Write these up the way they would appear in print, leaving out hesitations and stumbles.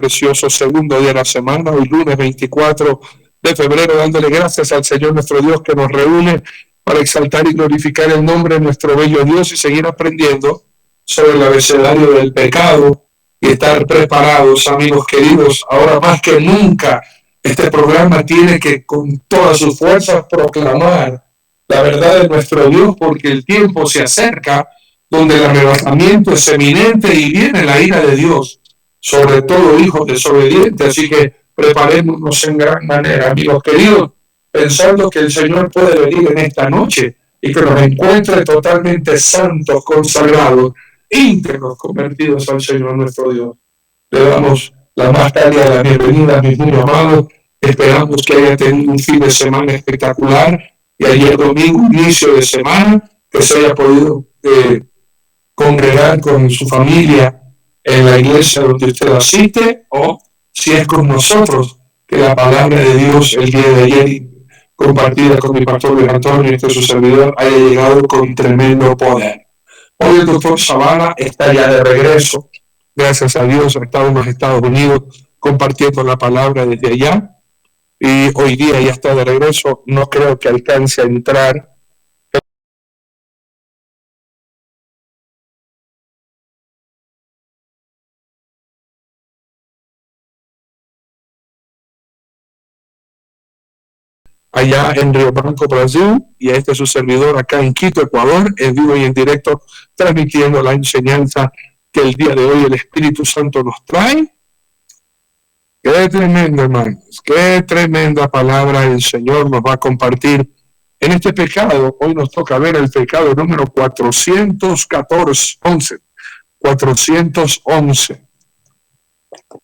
precioso segundo día de la semana, hoy lunes 24 de febrero, dándole gracias al Señor nuestro Dios que nos reúne para exaltar y glorificar el nombre de nuestro bello Dios y seguir aprendiendo sobre el abecedario del pecado y estar preparados, amigos queridos. Ahora más que nunca, este programa tiene que con todas sus fuerzas proclamar la verdad de nuestro Dios, porque el tiempo se acerca donde el arrebatamiento es eminente y viene la ira de Dios sobre todo hijos desobedientes. Así que preparémonos en gran manera, amigos queridos, pensando que el Señor puede venir en esta noche y que nos encuentre totalmente santos, consagrados, íntegros, convertidos al Señor nuestro Dios. Le damos la más cálida bienvenida, mis muy amados. Esperamos que haya tenido un fin de semana espectacular y ayer domingo, inicio de semana, que se haya podido congregar con su familia en la iglesia donde usted asiste, o si es con nosotros, que la palabra de Dios el día de ayer, compartida con mi pastor Luis Antonio y su servidor, haya llegado con tremendo poder. Hoy el doctor Zavala está ya de regreso, gracias a Dios, ha estado en los Estados Unidos compartiendo la palabra desde allá, y hoy día ya está de regreso. No creo que alcance a entrar allá en Río Branco, Brasil, y este es su servidor acá en Quito, Ecuador, en vivo y en directo, transmitiendo la enseñanza que el día de hoy el Espíritu Santo nos trae. Qué tremendo, hermanos, qué tremenda palabra el Señor nos va a compartir en este pecado. Hoy nos toca ver el pecado número 411.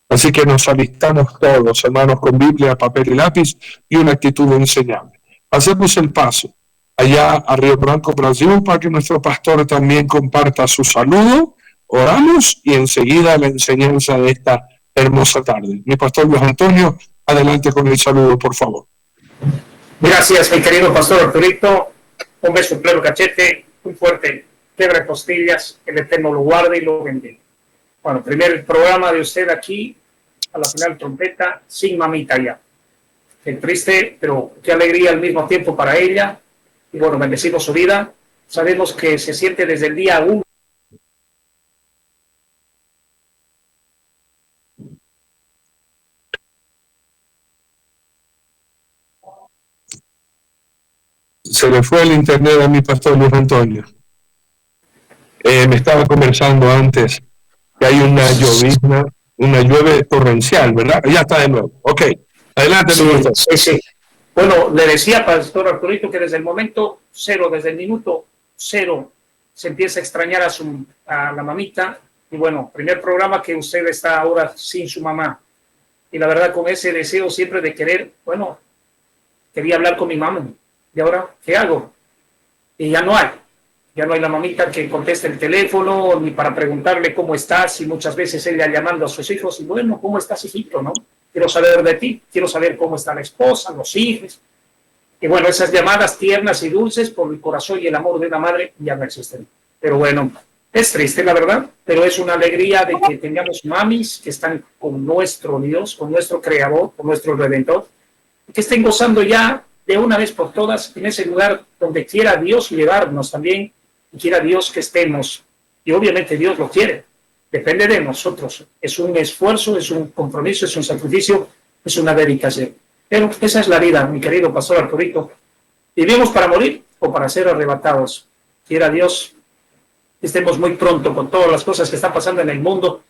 Así que nos alistamos todos, hermanos, con Biblia, papel y lápiz y una actitud enseñable. Hacemos el paso allá a Río Branco, Brasil, para que nuestro pastor también comparta su saludo. Oramos y enseguida la enseñanza de esta hermosa tarde. Mi pastor Luis Antonio, adelante con el saludo, por favor. Gracias, mi querido pastor Arturito. Un beso en pleno cachete, muy fuerte, quebra costillas, que el Eterno lo guarde y lo bendiga. Bueno, primer programa de usted aquí, a la final trompeta, sin mamita ya. Qué triste, pero qué alegría al mismo tiempo para ella. Y bueno, bendecimos su vida. Sabemos que se siente desde el día 1. Se le fue el internet a mi pastor Luis Antonio. Me estaba conversando antes que hay una llovizna, una lluvia torrencial, ¿verdad? Ya está de nuevo. Ok, adelante. Sí. Bueno, le decía, pastor Arturito, que desde el momento cero, desde el minuto cero, se empieza a extrañar a la mamita. Y bueno, primer programa que usted está ahora sin su mamá. Y la verdad, con ese deseo siempre de querer, bueno, quería hablar con mi mamá. ¿Y ahora qué hago? Y ya no hay la mamita que conteste el teléfono, ni para preguntarle cómo estás, y muchas veces ella llamando a sus hijos, y bueno, ¿cómo estás, hijito? ¿No? Quiero saber de ti, quiero saber cómo está la esposa, los hijos. Y bueno, esas llamadas tiernas y dulces por el corazón y el amor de una madre ya no existen. Pero bueno, es triste, la verdad, pero es una alegría de que tengamos mamis que están con nuestro Dios, con nuestro Creador, con nuestro Redentor, que estén gozando ya de una vez por todas en ese lugar donde quiera Dios llevarnos también, y quiera Dios que estemos. Y obviamente Dios lo quiere. Depende de nosotros. Es un esfuerzo, es un compromiso, es un sacrificio, es una dedicación. Pero esa es la vida, mi querido pastor Arturito. ¿Vivimos para morir o para ser arrebatados? Quiera Dios que estemos muy pronto con todas las cosas que están pasando en el mundo,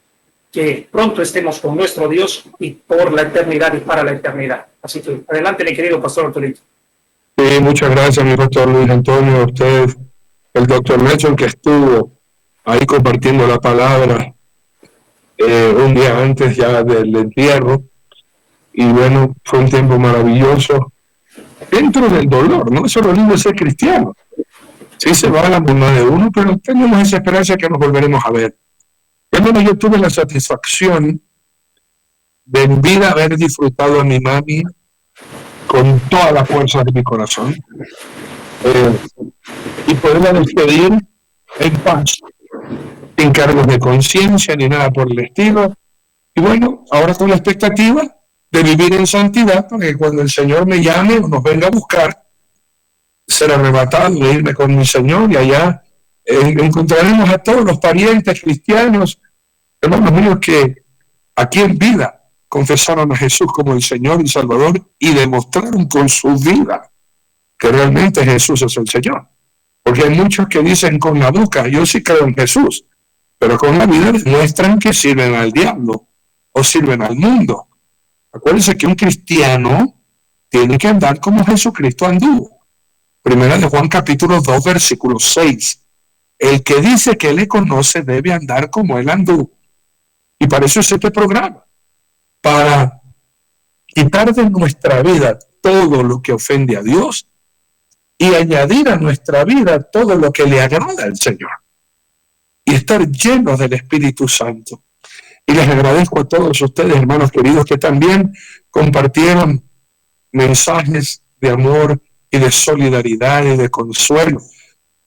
que pronto estemos con nuestro Dios y por la eternidad y para la eternidad. Así que adelante, mi querido pastor Arturito. Sí, muchas gracias, mi pastor Luis Antonio, a usted, el doctor Nelson, que estuvo ahí compartiendo la palabra un día antes ya del entierro, y bueno, fue un tiempo maravilloso dentro del dolor, ¿no? Eso es lo lindo de ser cristiano. Sí se va la mamá de uno, pero tenemos esa esperanza que nos volveremos a ver. Bueno, yo tuve la satisfacción de en vida haber disfrutado a mi mami con toda la fuerza de mi corazón, y poderla despedir en paz, sin cargos de conciencia ni nada por el estilo, Y bueno, ahora con la expectativa de vivir en santidad para que cuando el Señor me llame o nos venga a buscar, ser arrebatado e irme con mi Señor y allá encontraremos a todos los parientes cristianos, hermanos míos, que aquí en vida confesaron a Jesús como el Señor y Salvador y demostraron con su vida que realmente Jesús es el Señor. Porque hay muchos que dicen con la boca, yo sí creo en Jesús, pero con la vida demuestran que sirven al diablo o sirven al mundo. Acuérdense que un cristiano tiene que andar como Jesucristo anduvo. Primera de Juan capítulo 2, versículo 6. El que dice que le conoce debe andar como él anduvo. Y para eso es este programa, para quitar de nuestra vida todo lo que ofende a Dios y añadir a nuestra vida todo lo que le agrada al Señor. Y estar llenos del Espíritu Santo. Y les agradezco a todos ustedes, hermanos queridos, que también compartieron mensajes de amor y de solidaridad y de consuelo.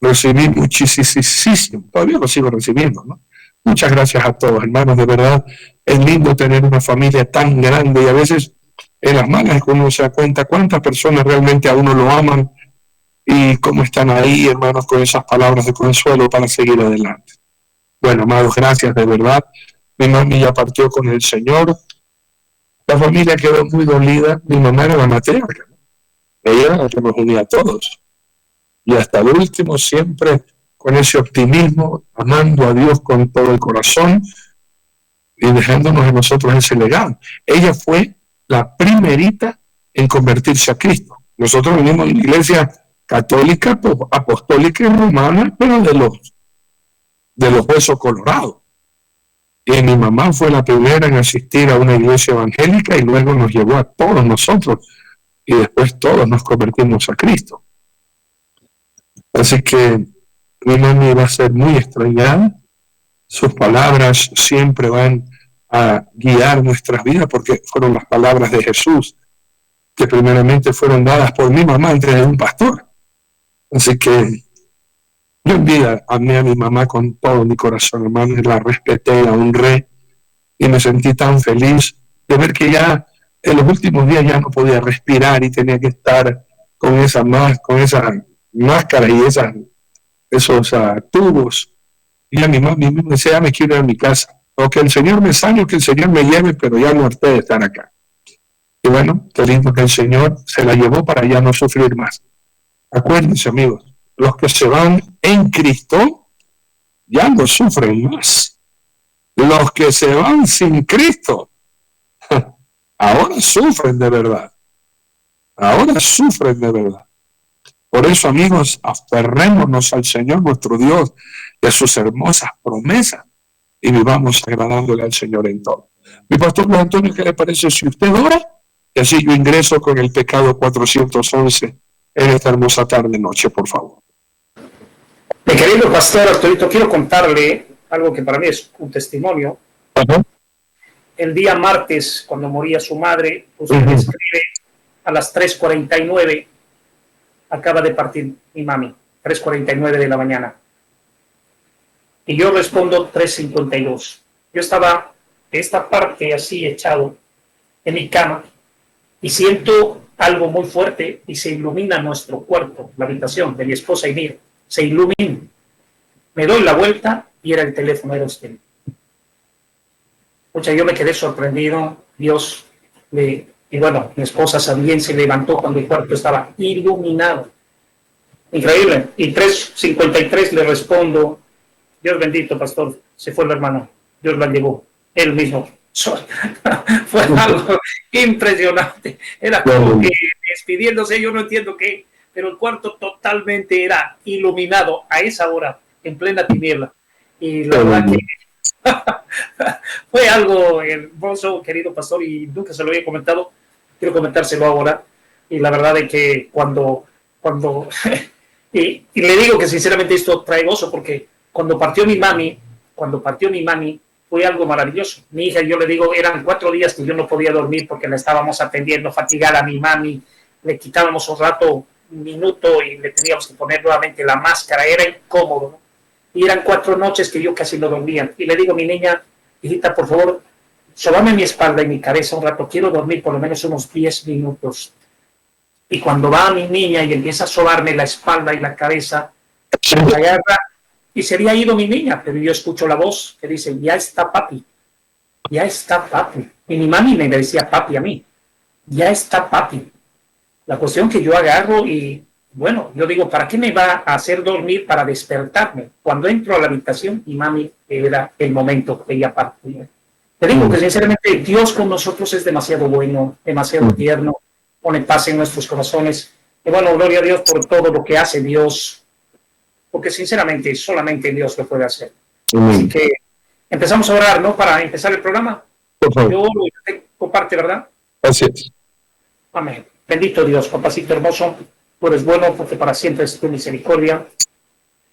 Recibí muchísimo, todavía lo sigo recibiendo, ¿no? Muchas gracias a todos, hermanos, de verdad. Es lindo tener una familia tan grande y a veces en las malas uno se da cuenta cuántas personas realmente a uno lo aman y cómo están ahí, hermanos, con esas palabras de consuelo para seguir adelante. Bueno, amados, gracias de verdad. Mi mami ya partió con el Señor. La familia quedó muy dolida. Mi mamá era la matriarca. Ella era la que nos unía a todos. Y hasta el último, siempre con ese optimismo, amando a Dios con todo el corazón y dejándonos a nosotros ese legado. Ella fue la primerita en convertirse a Cristo. Nosotros venimos de una iglesia católica, apostólica y romana, pero de los huesos colorados. Y mi mamá fue la primera en asistir a una iglesia evangélica y luego nos llevó a todos nosotros y después todos nos convertimos a Cristo. Así que mi mami va a ser muy extrañada. Sus palabras siempre van a guiar nuestras vidas porque fueron las palabras de Jesús que primeramente fueron dadas por mi mamá antes de un pastor. Así que yo en vida amé a mi mamá con todo mi corazón, hermano, y la respeté, la honré y me sentí tan feliz de ver que ya en los últimos días ya no podía respirar y tenía que estar con esa máscara y esos tubos. Y a mi mamá me decía, ya me quiero ir a mi casa. O que el Señor me sane o que el Señor me lleve, pero ya no harté de estar acá. Y bueno, qué lindo que el Señor se la llevó para ya no sufrir más. Acuérdense, amigos, los que se van en Cristo ya no sufren más. Los que se van sin Cristo ahora sufren de verdad. Ahora sufren de verdad. Por eso, amigos, aferrémonos al Señor nuestro Dios y a sus hermosas promesas y vivamos agradándole al Señor en todo. Mi pastor Luis Antonio, ¿qué le parece si usted ora? Y así yo ingreso con el pecado 411 en esta hermosa tarde-noche, por favor. Mi querido pastor Arturito, quiero contarle algo que para mí es un testimonio. El día martes, cuando moría su madre, usted escribe a las 3:49, acaba de partir mi mami, 3:49 de la mañana. Y yo respondo 3:52. Yo estaba de esta parte así echado en mi cama y siento algo muy fuerte y se ilumina nuestro cuarto, la habitación de mi esposa y mío. Se ilumina. Me doy la vuelta y era el teléfono, era usted. O sea, yo me quedé sorprendido. Dios y bueno, mi esposa también se levantó cuando el cuarto estaba iluminado. Increíble. Y 3:53 le respondo, Dios bendito, pastor, se fue el hermano, Dios la llevó, él mismo. Fue algo impresionante. Era como que despidiéndose, yo no entiendo qué, pero el cuarto totalmente era iluminado a esa hora, en plena tiniebla. Y la verdad que fue algo hermoso, querido pastor, y nunca se lo había comentado. Quiero comentárselo ahora. Y la verdad es que cuando y le digo que sinceramente esto trae gozo, porque cuando partió mi mami fue algo maravilloso. Mi hija, yo le digo, eran 4 días que yo no podía dormir porque la estábamos atendiendo, fatigada a mi mami, le quitábamos un rato, un minuto y le teníamos que poner nuevamente la máscara, era incómodo, ¿no? Y eran 4 noches que yo casi no dormía. Y le digo a mi niña, hijita, por favor, Sobame mi espalda y mi cabeza un rato, quiero dormir por lo menos unos 10 minutos. Y cuando va mi niña y empieza a sobarme la espalda y la cabeza, me agarra y se había ido mi niña, pero yo escucho la voz que dice, ya está papi, ya está papi. Y mi mami me decía papi a mí, ya está papi. La cuestión que yo agarro y, bueno, yo digo, ¿para qué me va a hacer dormir para despertarme? Cuando entro a la habitación, mi mami era el momento que ella partía. Te digo que sinceramente Dios con nosotros es demasiado bueno, demasiado tierno, pone paz en nuestros corazones. Y bueno, gloria a Dios por todo lo que hace Dios, porque sinceramente solamente Dios lo puede hacer. Así que empezamos a orar, ¿no? Para empezar el programa. Por favor. Yo comparte, ¿verdad? Así es. Amén. Bendito Dios, papacito hermoso, tú eres bueno porque para siempre es tu misericordia.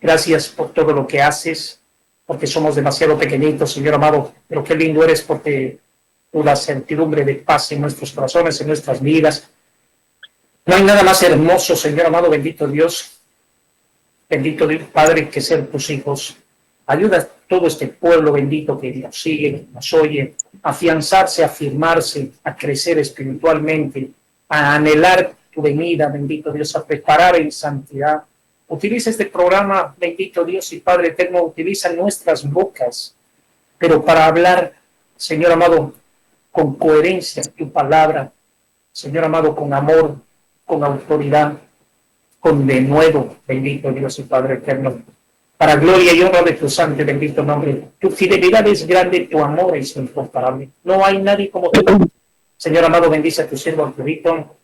Gracias por todo lo que haces, porque somos demasiado pequeñitos, Señor amado, pero qué lindo eres porque tú das certidumbre de paz en nuestros corazones, en nuestras vidas. No hay nada más hermoso, Señor amado, bendito Dios, Padre, que ser tus hijos. Ayuda a todo este pueblo bendito que nos sigue, nos oye, a afianzarse, a afirmarse, a crecer espiritualmente, a anhelar tu venida, bendito Dios, a preparar en santidad. Utiliza este programa, bendito Dios y Padre eterno, utiliza nuestras bocas, pero para hablar, Señor amado, con coherencia tu palabra, Señor amado, con amor, con autoridad, con denuedo, bendito Dios y Padre eterno, para gloria y honra de tu santo y bendito nombre. Tu fidelidad es grande, tu amor es incomparable. No hay nadie como tú. Señor amado, bendice a tu siervo Arturito.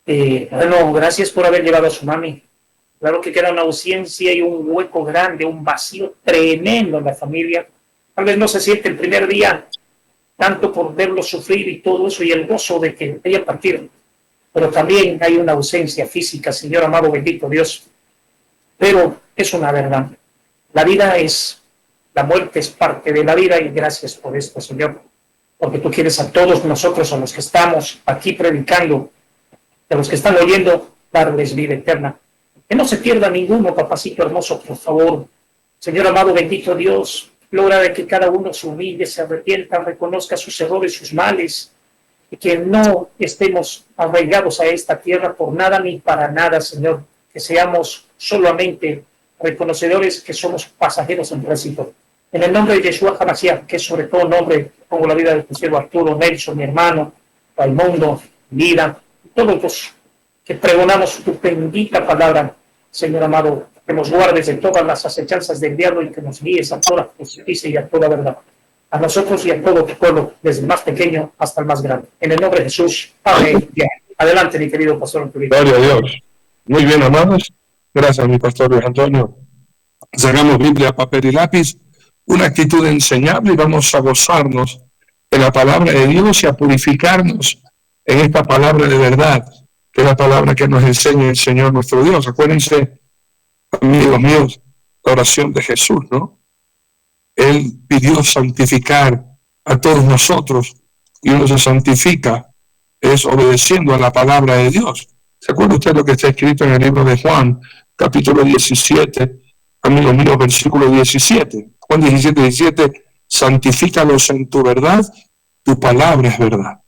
Bueno, gracias por haber llevado a su mami. Claro que queda una ausencia y un hueco grande, un vacío tremendo en la familia. Tal vez no se siente el primer día tanto por verlo sufrir y todo eso y el gozo de que ella partiera. Pero también hay una ausencia física, Señor amado, bendito Dios. Pero es una verdad. La vida la muerte es parte de la vida y gracias por esto, Señor. Porque tú quieres a todos nosotros, a los que estamos aquí predicando, a los que están oyendo, darles vida eterna. Que no se pierda ninguno, papacito hermoso, por favor. Señor amado, bendito Dios, logra de que cada uno se humille, se arrepienta, reconozca sus errores, sus males, y que no estemos arraigados a esta tierra por nada ni para nada, Señor. Que seamos solamente reconocedores que somos pasajeros en tránsito. En el nombre de Yeshua HaMashiach, que es sobre todo nombre, pongo la vida de tu siervo Arturo, Nelson, mi hermano, Raimundo, Lida, todos los que pregonamos tu bendita palabra, Señor amado, que nos guardes de todas las acechanzas del diablo y que nos guíes a toda justicia y a toda verdad. A nosotros y a todo tu pueblo, desde el más pequeño hasta el más grande. En el nombre de Jesús. Amén. Adelante, mi querido pastor Arturito. Gloria a Dios. Muy bien, amados. Gracias, mi pastor Luis Antonio. Sacamos Biblia, papel y lápiz, una actitud enseñable y vamos a gozarnos de la palabra de Dios y a purificarnos en esta palabra de verdad, que es la palabra que nos enseña el Señor nuestro Dios. Acuérdense, amigos míos, la oración de Jesús, ¿no? Él pidió santificar a todos nosotros y uno se santifica es obedeciendo a la palabra de Dios. ¿Se acuerda usted lo que está escrito en el libro de Juan, capítulo 17, amigos míos, versículo 17? Juan 17, 17, santifícalos en tu verdad, tu palabra es verdad.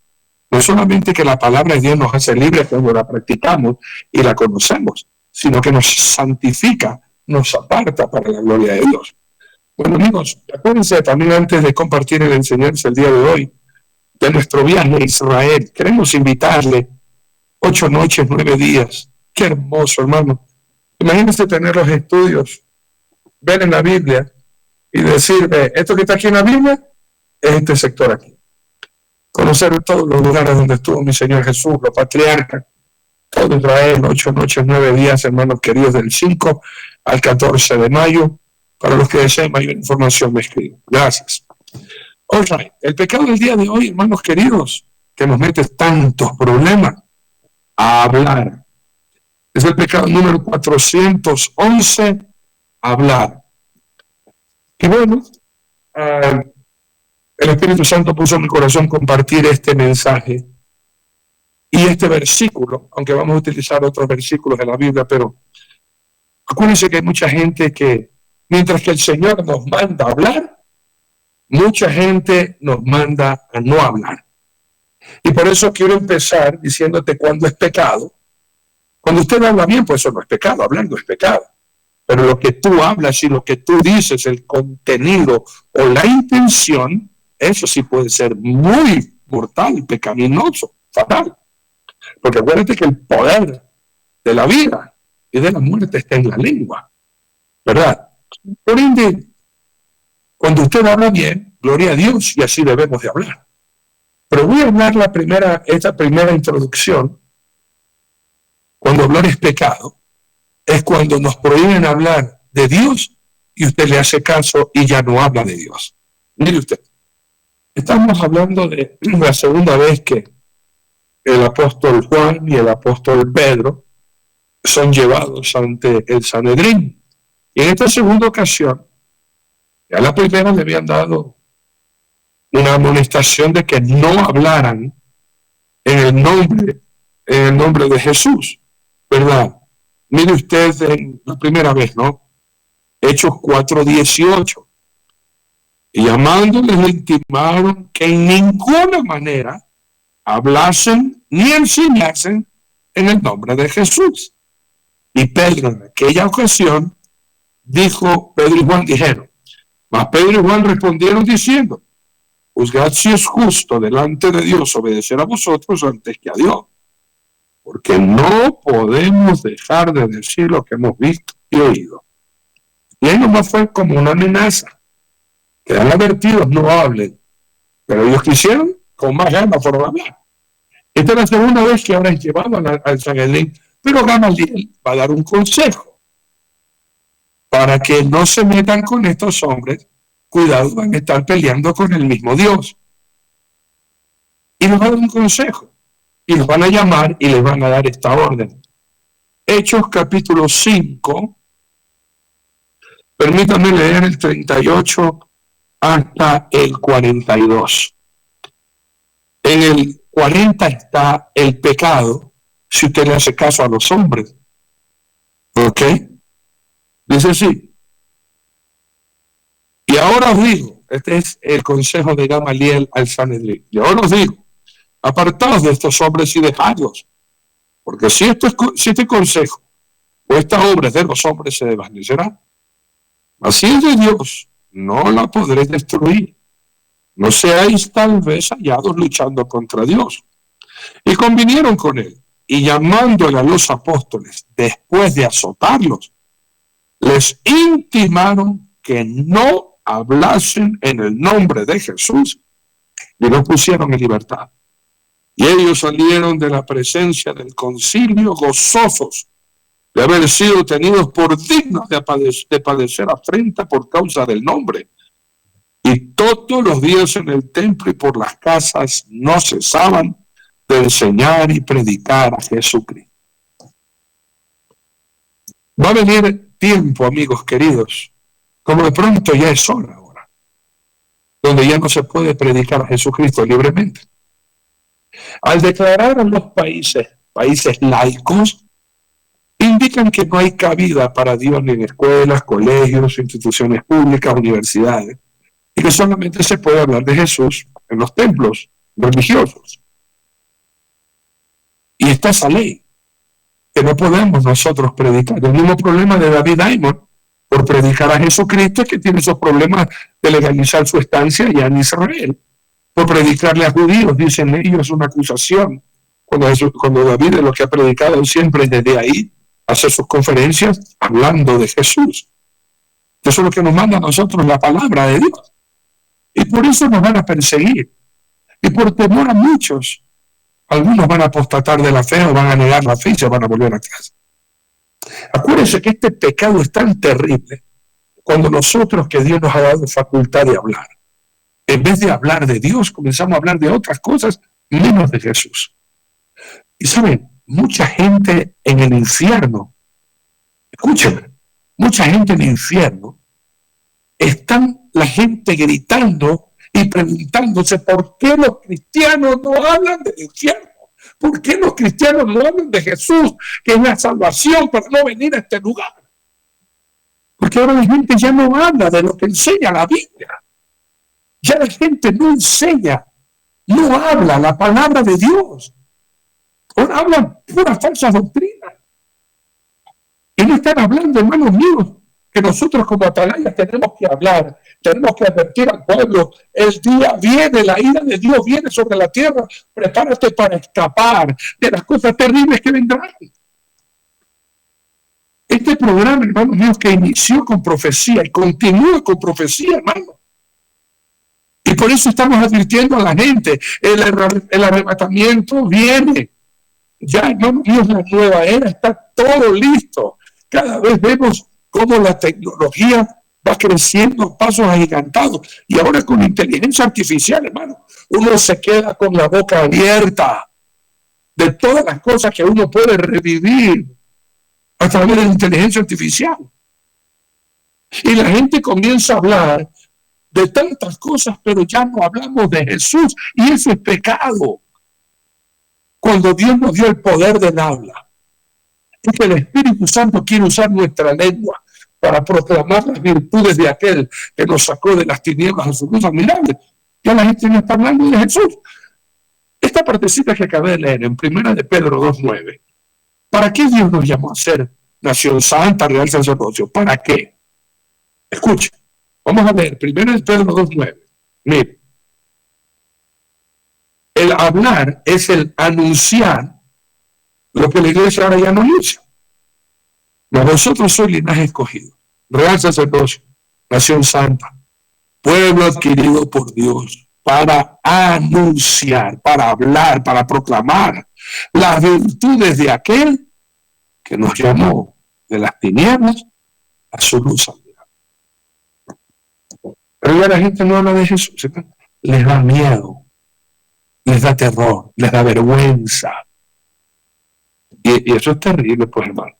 No solamente que la palabra de Dios nos hace libres cuando la practicamos y la conocemos, sino que nos santifica, nos aparta para la gloria de Dios. Bueno, amigos, acuérdense también antes de compartir la enseñanza el día de hoy, de nuestro viaje a Israel. Queremos invitarle 8 noches, 9 días. Qué hermoso, hermano. Imagínense tener los estudios, ver en la Biblia y decir, esto que está aquí en la Biblia es este sector aquí. Conocer todos los lugares donde estuvo mi Señor Jesús, los patriarcas, todo Israel, 8 noches, 9 días, hermanos queridos, del 5 al 14 de mayo. Para los que deseen mayor información, me escriben. Gracias. All right. El pecado del día de hoy, hermanos queridos, que nos mete tantos problemas, a hablar. Es el pecado número 411, hablar. Y bueno, el Espíritu Santo puso en mi corazón compartir este mensaje y este versículo, aunque vamos a utilizar otros versículos de la Biblia, pero acuérdense que hay mucha gente que, mientras que el Señor nos manda a hablar, mucha gente nos manda a no hablar. Y por eso quiero empezar diciéndote cuándo es pecado. Cuando usted habla bien, pues eso no es pecado, hablar no es pecado. Pero lo que tú hablas y lo que tú dices, el contenido o la intención, eso sí puede ser muy mortal, pecaminoso, fatal. Porque acuérdate que el poder de la vida y de la muerte está en la lengua, ¿verdad? Por ende, cuando usted habla bien, gloria a Dios, y así debemos de hablar. Pero voy a hablar esta primera introducción. Cuando hablar es pecado, es cuando nos prohíben hablar de Dios y usted le hace caso y ya no habla de Dios. Mire usted, estamos hablando de la segunda vez que el apóstol Juan y el apóstol Pedro son llevados ante el Sanedrín. Y en esta segunda ocasión, ya la primera le habían dado una amonestación de que no hablaran en el nombre de Jesús, ¿verdad? Mire usted en la primera vez, ¿no? Hechos 4:18. Y llamándoles le intimaron que en ninguna manera hablasen ni enseñasen en el nombre de Jesús. Y Pedro en aquella ocasión Pedro y Juan dijeron, mas Pedro y Juan respondieron diciendo, juzgad si es justo delante de Dios obedecer a vosotros antes que a Dios, porque no podemos dejar de decir lo que hemos visto y oído. Y ahí nomás fue como una amenaza. Quedan advertidos, no hablen. Pero ellos quisieron, con más ganas fueron a hablar. Esta es la segunda vez que ahora es llevado al Sanedrín. Pero Gamaliel va a dar un consejo para que no se metan con estos hombres. Cuidado, van a estar peleando con el mismo Dios. Y les va a dar un consejo. Y los van a llamar y les van a dar esta orden. Hechos capítulo 5. Permítanme leer el 38 hasta el 42. En el 40 está el pecado, si usted le hace caso a los hombres. ¿Ok? Dice así. Y ahora os digo, este es el consejo de Gamaliel al Sanedrín. Y ahora os digo, apartaos de estos hombres y dejadlos, porque si este consejo o esta obra de los hombres se desvanecerá, así es de Dios, no la podréis destruir. No seáis tal vez hallados luchando contra Dios. Y convinieron con él, y llamándole a los apóstoles, después de azotarlos, les intimaron que no hablasen en el nombre de Jesús, y los pusieron en libertad. Y ellos salieron de la presencia del concilio gozosos de haber sido tenidos por dignos de padecer afrenta por causa del nombre. Y todos los días en el templo y por las casas no cesaban de enseñar y predicar a Jesucristo. Va a venir tiempo, amigos queridos, como de pronto ya es hora ahora, donde ya no se puede predicar a Jesucristo libremente. Al declarar a los países laicos, indican que no hay cabida para Dios ni en escuelas, colegios, instituciones públicas, universidades, y que solamente se puede hablar de Jesús en los templos religiosos. Y está esa ley, que no podemos nosotros predicar. El mismo problema de David Diamond por predicar a Jesucristo, que tiene esos problemas de legalizar su estancia allá en Israel. Por predicarle a judíos, dicen ellos, una acusación. Cuando David es lo que ha predicado siempre desde ahí, hace sus conferencias hablando de Jesús. Eso es lo que nos manda a nosotros la palabra de Dios. Y por eso nos van a perseguir. Y por temor a muchos, algunos van a apostatar de la fe o van a negar la fe y se van a volver a casa. Acuérdense que este pecado es tan terrible cuando nosotros, que Dios nos ha dado facultad de hablar, en vez de hablar de Dios, comenzamos a hablar de otras cosas menos de Jesús. Y saben, mucha gente en el infierno, escúchenme, mucha gente en el infierno, están la gente gritando y preguntándose por qué los cristianos no hablan del infierno. ¿Por qué los cristianos no hablan de Jesús, que es la salvación, para no venir a este lugar? Porque ahora la gente ya no habla de lo que enseña la Biblia. Ya la gente no enseña, no habla la palabra de Dios. Ahora hablan pura falsa doctrina. Y no están hablando, hermanos míos, que nosotros como atalayas tenemos que hablar, tenemos que advertir al pueblo. El día viene, la ira de Dios viene sobre la tierra. Prepárate para escapar de las cosas terribles que vendrán. Este programa, hermanos míos, que inició con profecía y continúa con profecía, hermano. Y por eso estamos advirtiendo a la gente, el arrebatamiento viene. Ya, hermanos míos, la nueva era, está todo listo. Cada vez vemos cómo la tecnología va creciendo a pasos agigantados. Y ahora con inteligencia artificial, hermano, uno se queda con la boca abierta de todas las cosas que uno puede revivir a través de la inteligencia artificial. Y la gente comienza a hablar de tantas cosas, pero ya no hablamos de Jesús. Y eso es pecado. Cuando Dios nos dio el poder del habla, es que el Espíritu Santo quiere usar nuestra lengua para proclamar las virtudes de aquel que nos sacó de las tinieblas a su luz admirable. Ya la gente no está hablando de Jesús. Esta partecita que acabé de leer en 1 de Pedro 2:9. ¿Para qué Dios nos llamó a ser nación santa, real sacerdocio? ¿Para qué? Escucha, vamos a leer 1 de Pedro 2:9. Mire, el hablar es el anunciar lo que la iglesia ahora ya no anuncia. Mas vosotros sois linaje escogido, real sacerdocio, nación santa, pueblo adquirido por Dios, para anunciar, para hablar, para proclamar las virtudes de aquel que nos llamó de las tinieblas a su luz admirable. Pero ya la gente no habla de Jesús, ¿verdad? Les da miedo, les da terror, les da vergüenza. Y eso es terrible, pues, hermano.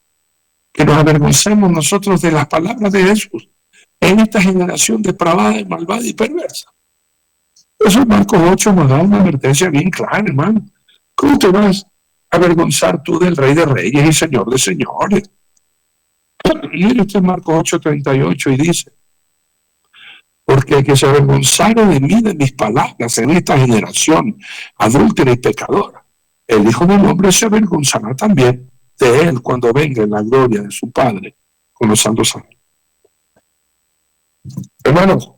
Que nos avergoncemos nosotros de las palabras de Jesús en esta generación depravada y malvada y perversa. Eso Marcos 8 nos da una advertencia bien clara, hermano. ¿Cómo te vas a avergonzar tú del Rey de Reyes y Señor de Señores? Mire usted Marcos 8:38 y dice: porque el que se avergonzara de mí, de mis palabras, en esta generación adúltera y pecadora, el Hijo del Hombre se avergonzará también de él cuando venga en la gloria de su Padre con los santos ángeles. Hermanos,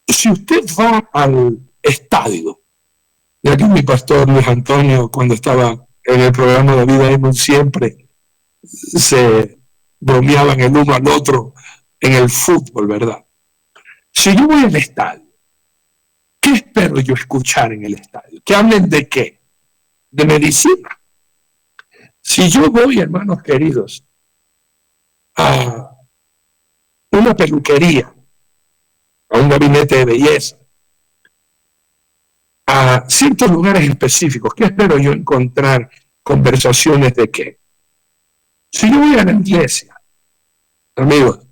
si usted va al estadio, y aquí mi pastor Luis Antonio, cuando estaba en el programa de Vida Emon, siempre se bromeaban el uno al otro en el fútbol, ¿verdad? Si yo voy al estadio, ¿qué espero yo escuchar en el estadio? ¿Que hablen de qué? De medicina. Si yo voy, hermanos queridos, a una peluquería, a un gabinete de belleza, a ciertos lugares específicos, ¿qué espero yo encontrar? Conversaciones de qué. Si yo voy a la iglesia, amigos,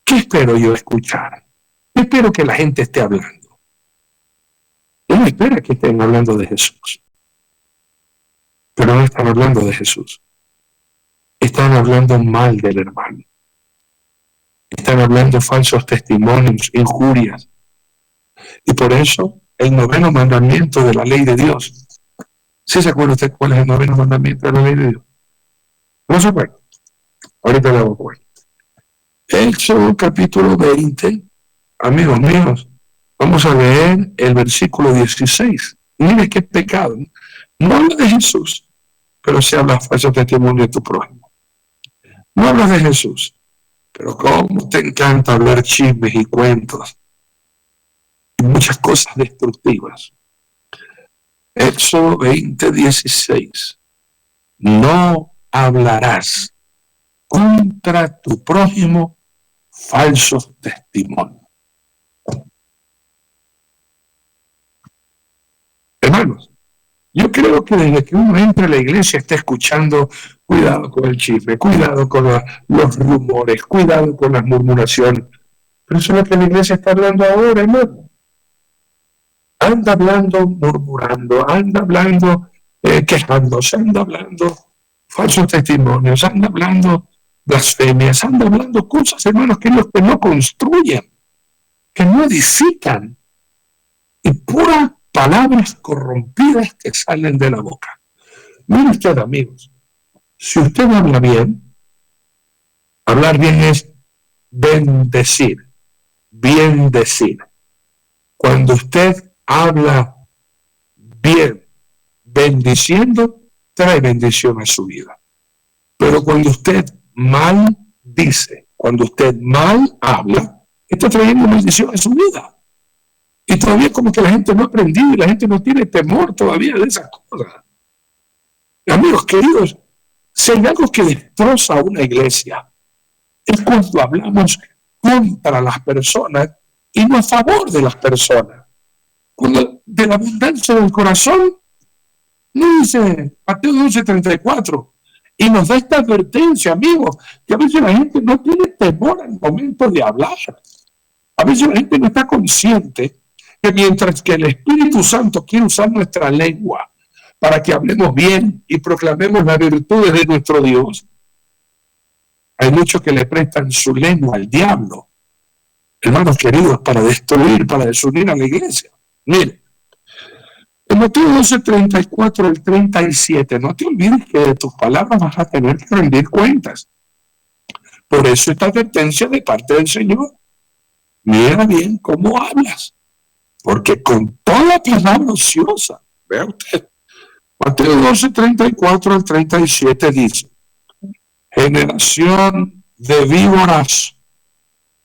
¿qué espero yo escuchar? ¿Qué espero que la gente esté hablando? Uno espera que estén hablando de Jesús, pero no están hablando de Jesús. Están hablando mal del hermano. Están hablando falsos testimonios, injurias. Y por eso el 9º mandamiento de la ley de Dios. ¿Sí se acuerda usted cuál es el 9º mandamiento de la ley de Dios? No se acuerda. Ahorita le voy a ver. Éxodo capítulo 20, amigos míos, vamos a leer el versículo 16. Mire qué pecado. No habla de Jesús, pero se habla falso testimonio de tu prójimo. No hablas de Jesús, pero cómo te encanta hablar chismes y cuentos y muchas cosas destructivas. Éxodo 20:16. No hablarás contra tu prójimo falsos testimonios. Hermanos, yo creo que desde que uno entra a la iglesia está escuchando: cuidado con el chisme, cuidado con los rumores, cuidado con las murmuraciones. Pero eso es lo que la iglesia está hablando ahora, hermano. Anda hablando, murmurando, anda hablando, quejándose, anda hablando falsos testimonios, anda hablando blasfemias, anda hablando cosas, hermanos, que no construyen, que no edifican y puras palabras corrompidas que salen de la boca. Miren usted, amigos, si usted habla bien, hablar bien es bendecir, bien decir. Cuando usted habla bien, bendiciendo, trae bendición a su vida. Pero cuando usted mal dice, cuando usted mal habla, está trayendo bendición a su vida. Y todavía como que la gente no ha aprendido y la gente no tiene temor todavía de esas cosas. Amigos queridos, si hay algo que destroza una iglesia, es cuando hablamos contra las personas y no a favor de las personas. Cuando de la abundancia del corazón, no dice Mateo 12:34, y nos da esta advertencia, amigos, que a veces la gente no tiene temor al momento de hablar. A veces la gente no está consciente que mientras que el Espíritu Santo quiere usar nuestra lengua para que hablemos bien y proclamemos las virtudes de nuestro Dios, hay muchos que le prestan su lengua al diablo, hermanos queridos, para destruir, para desunir a la iglesia. Mire, en Mateo 12:34 al 37, no te olvides que de tus palabras vas a tener que rendir cuentas. Por eso esta advertencia de parte del Señor. Mira bien cómo hablas, porque con toda palabra ociosa, vea usted, Mateo 12:34 al 37 dice: generación de víboras,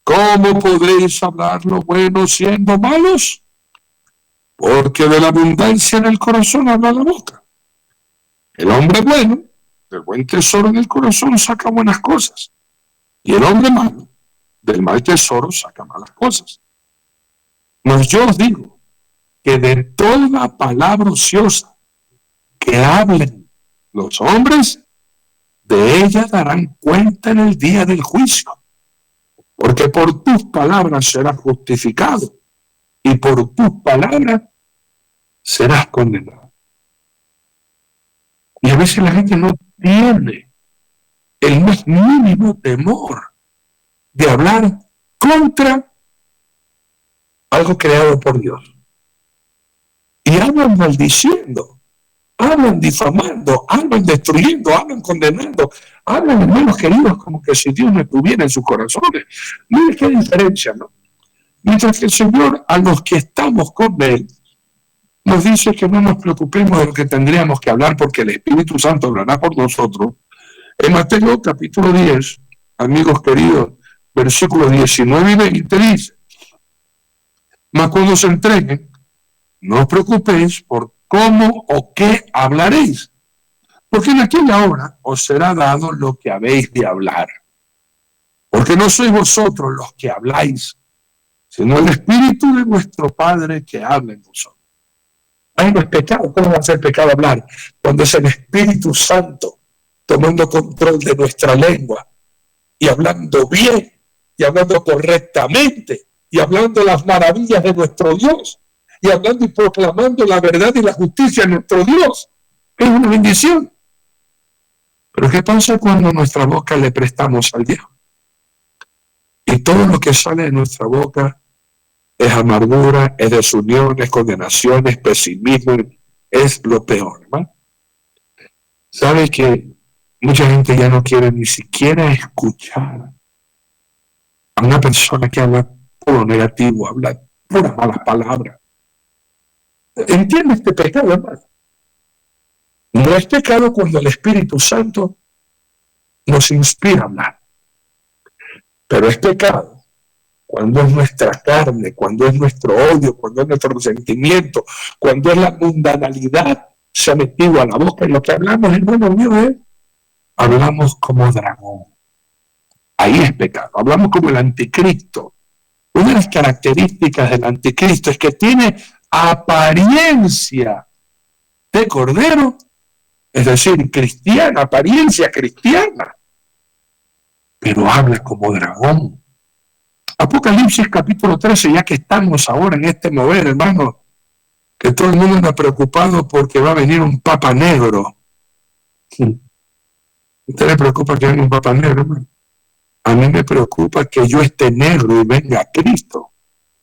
¿cómo podréis hablar lo bueno siendo malos? Porque de la abundancia en el corazón habla la boca. El hombre bueno, del buen tesoro en el corazón saca buenas cosas, y el hombre malo, del mal tesoro saca malas cosas. Mas yo os digo que de toda palabra ociosa que hablen los hombres, de ella darán cuenta en el día del juicio, porque por tus palabras serás justificado y por tus palabras serás condenado. Y a veces la gente no tiene el más mínimo temor de hablar contra algo creado por Dios. Y hablan maldiciendo, hablan difamando, hablan destruyendo, hablan condenando, hablan, hermanos queridos, como que si Dios no estuviera en sus corazones. Miren qué diferencia, ¿no? Mientras que el Señor, a los que estamos con Él, nos dice que no nos preocupemos de lo que tendríamos que hablar porque el Espíritu Santo hablará por nosotros. En Mateo capítulo 10, amigos queridos, versículos 19 y 20 dice: mas cuando se entreguen, no os preocupéis por cómo o qué hablaréis, porque en aquella hora os será dado lo que habéis de hablar. Porque no sois vosotros los que habláis, sino el Espíritu de vuestro Padre que habla en vosotros. Ahí no es pecado. ¿Cómo va a ser pecado hablar? Cuando es el Espíritu Santo tomando control de nuestra lengua y hablando bien y hablando correctamente y hablando las maravillas de nuestro Dios y hablando y proclamando la verdad y la justicia de nuestro Dios. Es una bendición. Pero ¿qué pasa cuando nuestra boca le prestamos al diablo? Y todo lo que sale de nuestra boca es amargura, es desunión, es condenación, es pesimismo, es lo peor, ¿no? ¿Sabe que mucha gente ya no quiere ni siquiera escuchar a una persona que habla puro negativo, habla puras malas palabras? ¿Entiende este pecado, hermano? No es pecado cuando el Espíritu Santo nos inspira a hablar, pero es pecado cuando es nuestra carne, cuando es nuestro odio, cuando es nuestro resentimiento, cuando es la mundanalidad se ha metido a la boca y lo que hablamos, hermano mío, hablamos como dragón. Ahí es pecado. Hablamos como el anticristo. Una de las características del anticristo es que tiene apariencia de cordero, es decir, cristiana, apariencia cristiana, pero habla como dragón. Apocalipsis capítulo 13, ya que estamos ahora en este mover, hermano, que todo el mundo anda preocupado porque va a venir un papa negro. ¿Usted le preocupa que venga un papa negro, hermano? A mí me preocupa que yo esté negro y venga Cristo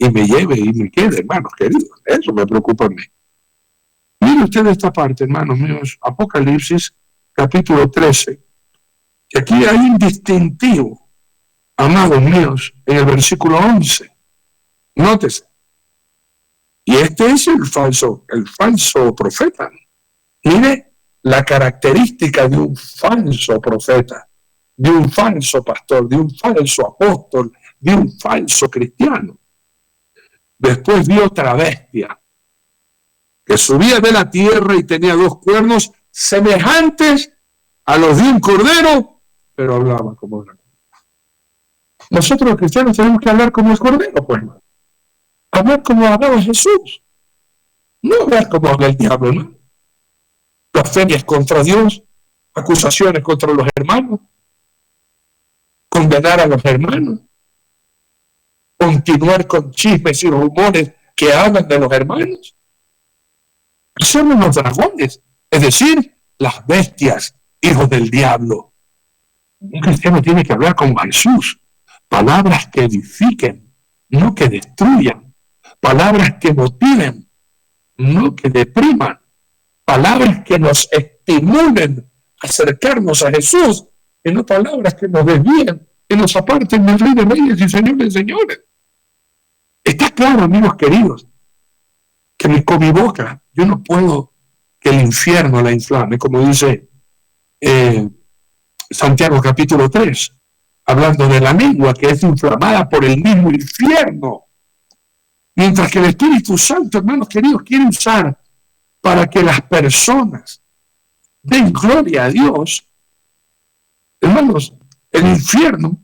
y me lleve y me quede, hermanos queridos. Eso me preocupa a mí. Miren ustedes esta parte, hermanos míos, Apocalipsis, capítulo 13, que aquí hay un distintivo, amados míos, en el versículo 11. Nótese. Y este es el falso profeta. Mire la característica de un falso profeta, de un falso pastor, de un falso apóstol, de un falso cristiano. Después vi otra bestia que subía de la tierra y tenía 2 cuernos semejantes a los de un cordero, pero hablaba como dragón. Nosotros los cristianos tenemos que hablar como el cordero, pues. Hablar como hablaba Jesús. No hablar como habla el diablo, ¿no? Blasfemias contra Dios, acusaciones contra los hermanos, condenar a los hermanos, continuar con chismes y rumores que hablan de los hermanos. Son los dragones, es decir, las bestias, hijos del diablo. Un cristiano tiene que hablar como Jesús, palabras que edifiquen, no que destruyan, palabras que motiven, no que depriman, palabras que nos estimulen a acercarnos a Jesús, y no palabras que nos desvíen y nos aparten del Rey de Reyes y Señor de Señores. Está claro, amigos queridos, que con mi boca yo no puedo que el infierno la inflame, como dice Santiago capítulo 3, hablando de la lengua que es inflamada por el mismo infierno. Mientras que el Espíritu Santo, hermanos queridos, quiere usar para que las personas den gloria a Dios. Hermanos, el infierno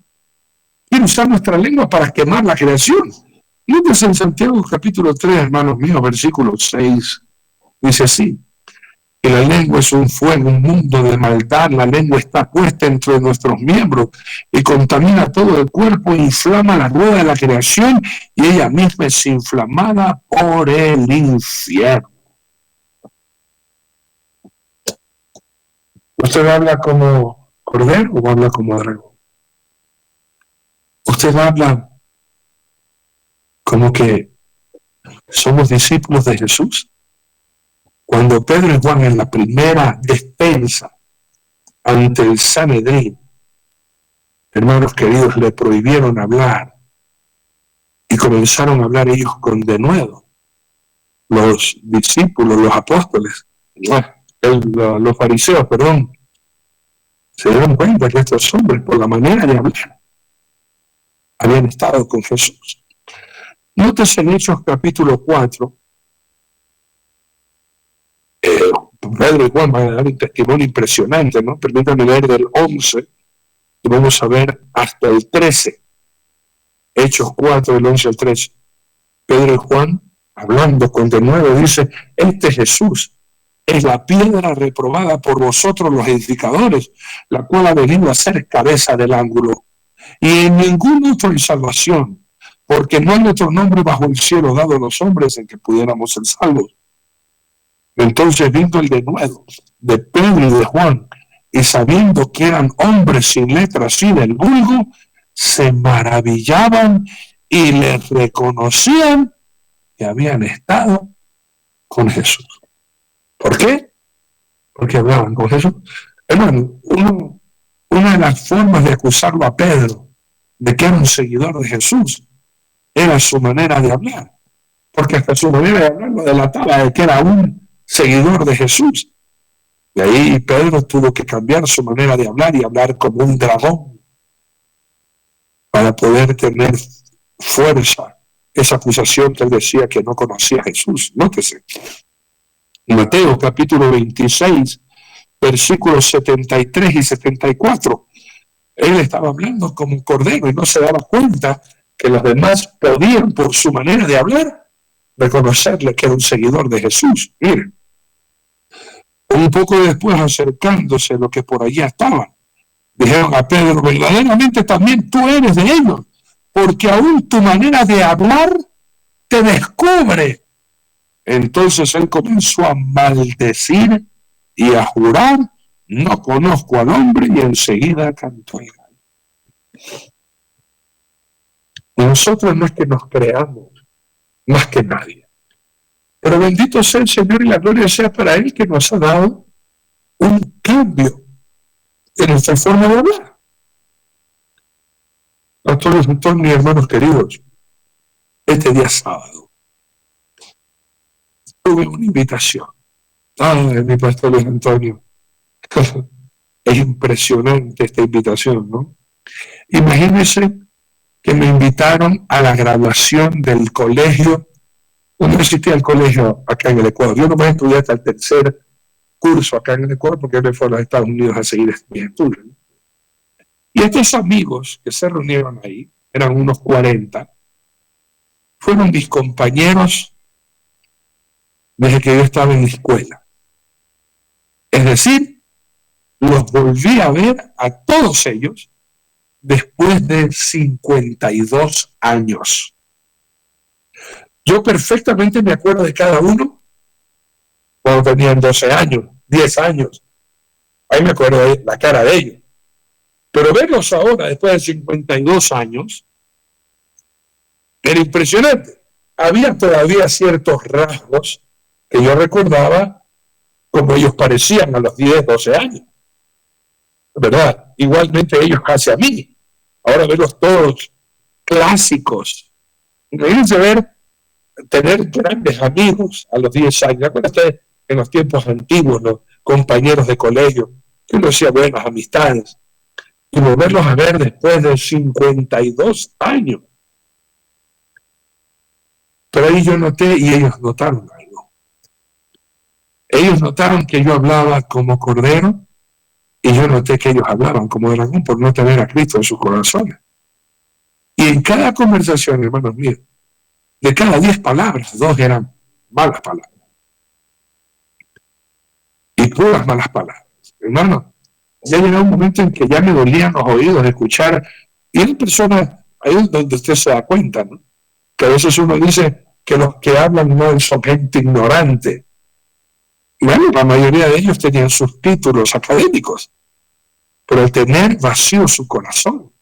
quiere usar nuestra lengua para quemar la creación. Mientras en Santiago capítulo 3, hermanos míos, versículo 6, dice así: que la lengua es un fuego, un mundo de maldad. La lengua está puesta entre nuestros miembros y contamina todo el cuerpo, inflama la rueda de la creación y ella misma es inflamada por el infierno. ¿Usted habla como cordero o habla como dragón? ¿Usted habla como que somos discípulos de Jesús? Cuando Pedro y Juan en la primera defensa ante el Sanedrín, hermanos queridos, le prohibieron hablar y comenzaron a hablar ellos con denuedo. Los discípulos, los apóstoles, los fariseos, perdón, se dieron cuenta que estos hombres, por la manera de hablar, habían estado con Jesús. Nótese en Hechos capítulo 4, Pedro y Juan van a dar un testimonio impresionante, ¿no? Permítanme leer del 11 y vamos a ver hasta el 13. Hechos 4, del 11 al 13. Pedro y Juan, hablando con denuedo, dice: este Jesús es la piedra reprobada por vosotros los edificadores, la cual ha venido a ser cabeza del ángulo. Y en ningún otro hay salvación, porque no hay otro nombre bajo el cielo dado a los hombres en que pudiéramos ser salvos. Entonces, viendo el denuedo de Pedro y de Juan, y sabiendo que eran hombres sin letra, sin el vulgo, se maravillaban y les reconocían que habían estado con Jesús. ¿Por qué? Porque hablaban con Jesús. Hermano, una de las formas de acusarlo a Pedro de que era un seguidor de Jesús era su manera de hablar, porque hasta su manera de hablar lo delataba de que era un seguidor de Jesús. Y ahí Pedro tuvo que cambiar su manera de hablar y hablar como un dragón para poder tener fuerza esa acusación que él decía que no conocía a Jesús. Nótese, Mateo capítulo 26, versículos 73 y 74. Él estaba hablando como un cordero y no se daba cuenta que los demás podían, por su manera de hablar, reconocerle que era un seguidor de Jesús. Miren, un poco después, acercándose a los que por allí estaban, dijeron a Pedro: verdaderamente también tú eres de ellos, porque aún tu manera de hablar te descubre. Entonces él comenzó a maldecir y a jurar: no conozco al hombre, y enseguida cantó el gallo. Nosotros no es que nos creamos más que nadie. Pero bendito sea el Señor y la gloria sea para Él que nos ha dado un cambio en nuestra forma de hablar. Pastores Antonio y hermanos queridos, este día sábado tuve una invitación. Ay, mi pastor Luis Antonio, es impresionante esta invitación, ¿no? Imagínense que me invitaron a la graduación del colegio. No existía el colegio acá en el Ecuador. Yo nomás estudié hasta el tercer curso acá en el Ecuador porque me fui a los Estados Unidos a seguir mis estudios. Y estos amigos que se reunieron ahí, eran unos 40, fueron mis compañeros desde que yo estaba en la escuela. Es decir, los volví a ver a todos ellos después de 52 años. Yo perfectamente me acuerdo de cada uno cuando tenían 12 años, 10 años. Ahí me acuerdo de la cara de ellos. Pero verlos ahora, después de 52 años, era impresionante. Había todavía ciertos rasgos que yo recordaba como ellos parecían a los 10, 12 años. ¿Verdad? Igualmente ellos hacia mí. Ahora verlos todos clásicos. Imagínense tener grandes amigos a los 10 años. Acuérdate en los tiempos antiguos, los compañeros de colegio, que uno hacía buenas amistades. Y volverlos a ver después de 52 años. Pero ahí yo noté y ellos notaron algo. Ellos notaron que yo hablaba como cordero y yo noté que ellos hablaban como dragón por no tener a Cristo en sus corazones. Y en cada conversación, hermanos míos, de cada 10 palabras, 2 eran malas palabras. Y puras malas palabras. Hermano, ya llegó un momento en que ya me dolían los oídos de escuchar. Y hay personas, ahí es donde usted se da cuenta, ¿no? Que a veces uno dice que los que hablan no son gente ignorante. Y bueno, la mayoría de ellos tenían sus títulos académicos, pero al tener vacío su corazón,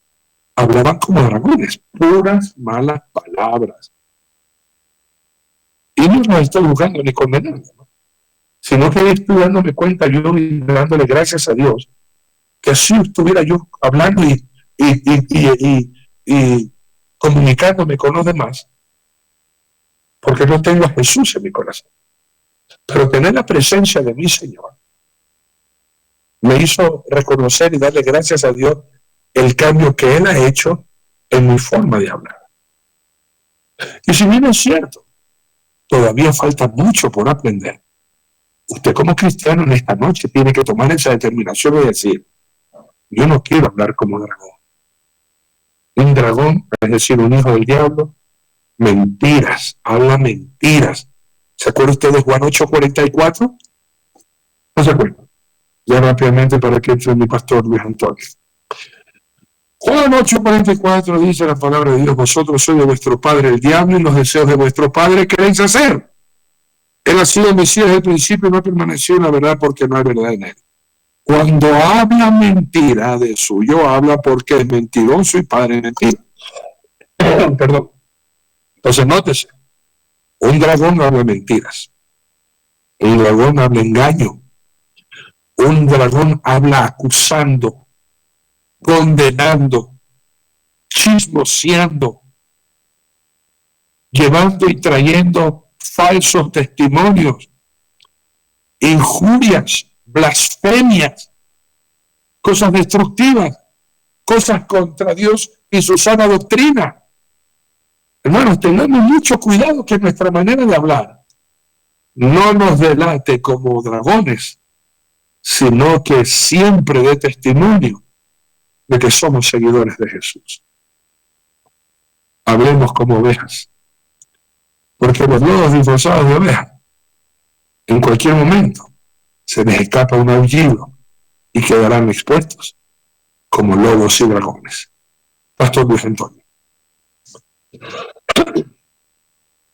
hablaban como dragones, puras malas palabras. Y no los estoy juzgando ni condenando, ¿no? Sino que estoy dándome cuenta yo y dándole gracias a Dios que así estuviera yo hablando y comunicándome con los demás, porque no tengo a Jesús en mi corazón. Pero tener la presencia de mi Señor me hizo reconocer y darle gracias a Dios el cambio que Él ha hecho en mi forma de hablar. Y si bien es cierto, todavía falta mucho por aprender. Usted como cristiano en esta noche tiene que tomar esa determinación y decir, yo no quiero hablar como dragón. Un dragón, es decir, un hijo del diablo, mentiras, habla mentiras. ¿Se acuerda usted de Juan 8:44? No se acuerda. Ya rápidamente para que entre mi pastor Luis Antonio. Juan 8:44 dice la palabra de Dios, vosotros sois de vuestro padre el diablo y los deseos de vuestro padre queréis hacer. Él ha sido Mesías desde el principio y no ha permanecido en la verdad porque no hay verdad en él. Cuando habla mentira de suyo, habla porque es mentiroso y padre de mentira. Perdón. Entonces, nótese, un dragón habla mentiras. Un dragón habla engaño. Un dragón habla acusando, condenando, chismoseando, llevando y trayendo falsos testimonios, injurias, blasfemias, cosas destructivas, cosas contra Dios y su sana doctrina. Hermanos, tengamos mucho cuidado que nuestra manera de hablar no nos delate como dragones, sino que siempre dé testimonio de que somos seguidores de Jesús. Hablemos como ovejas, porque los lobos disfrazados de ovejas, en cualquier momento, se les escapa un aullido y quedarán expuestos como lobos y dragones. Pastor Luis Antonio.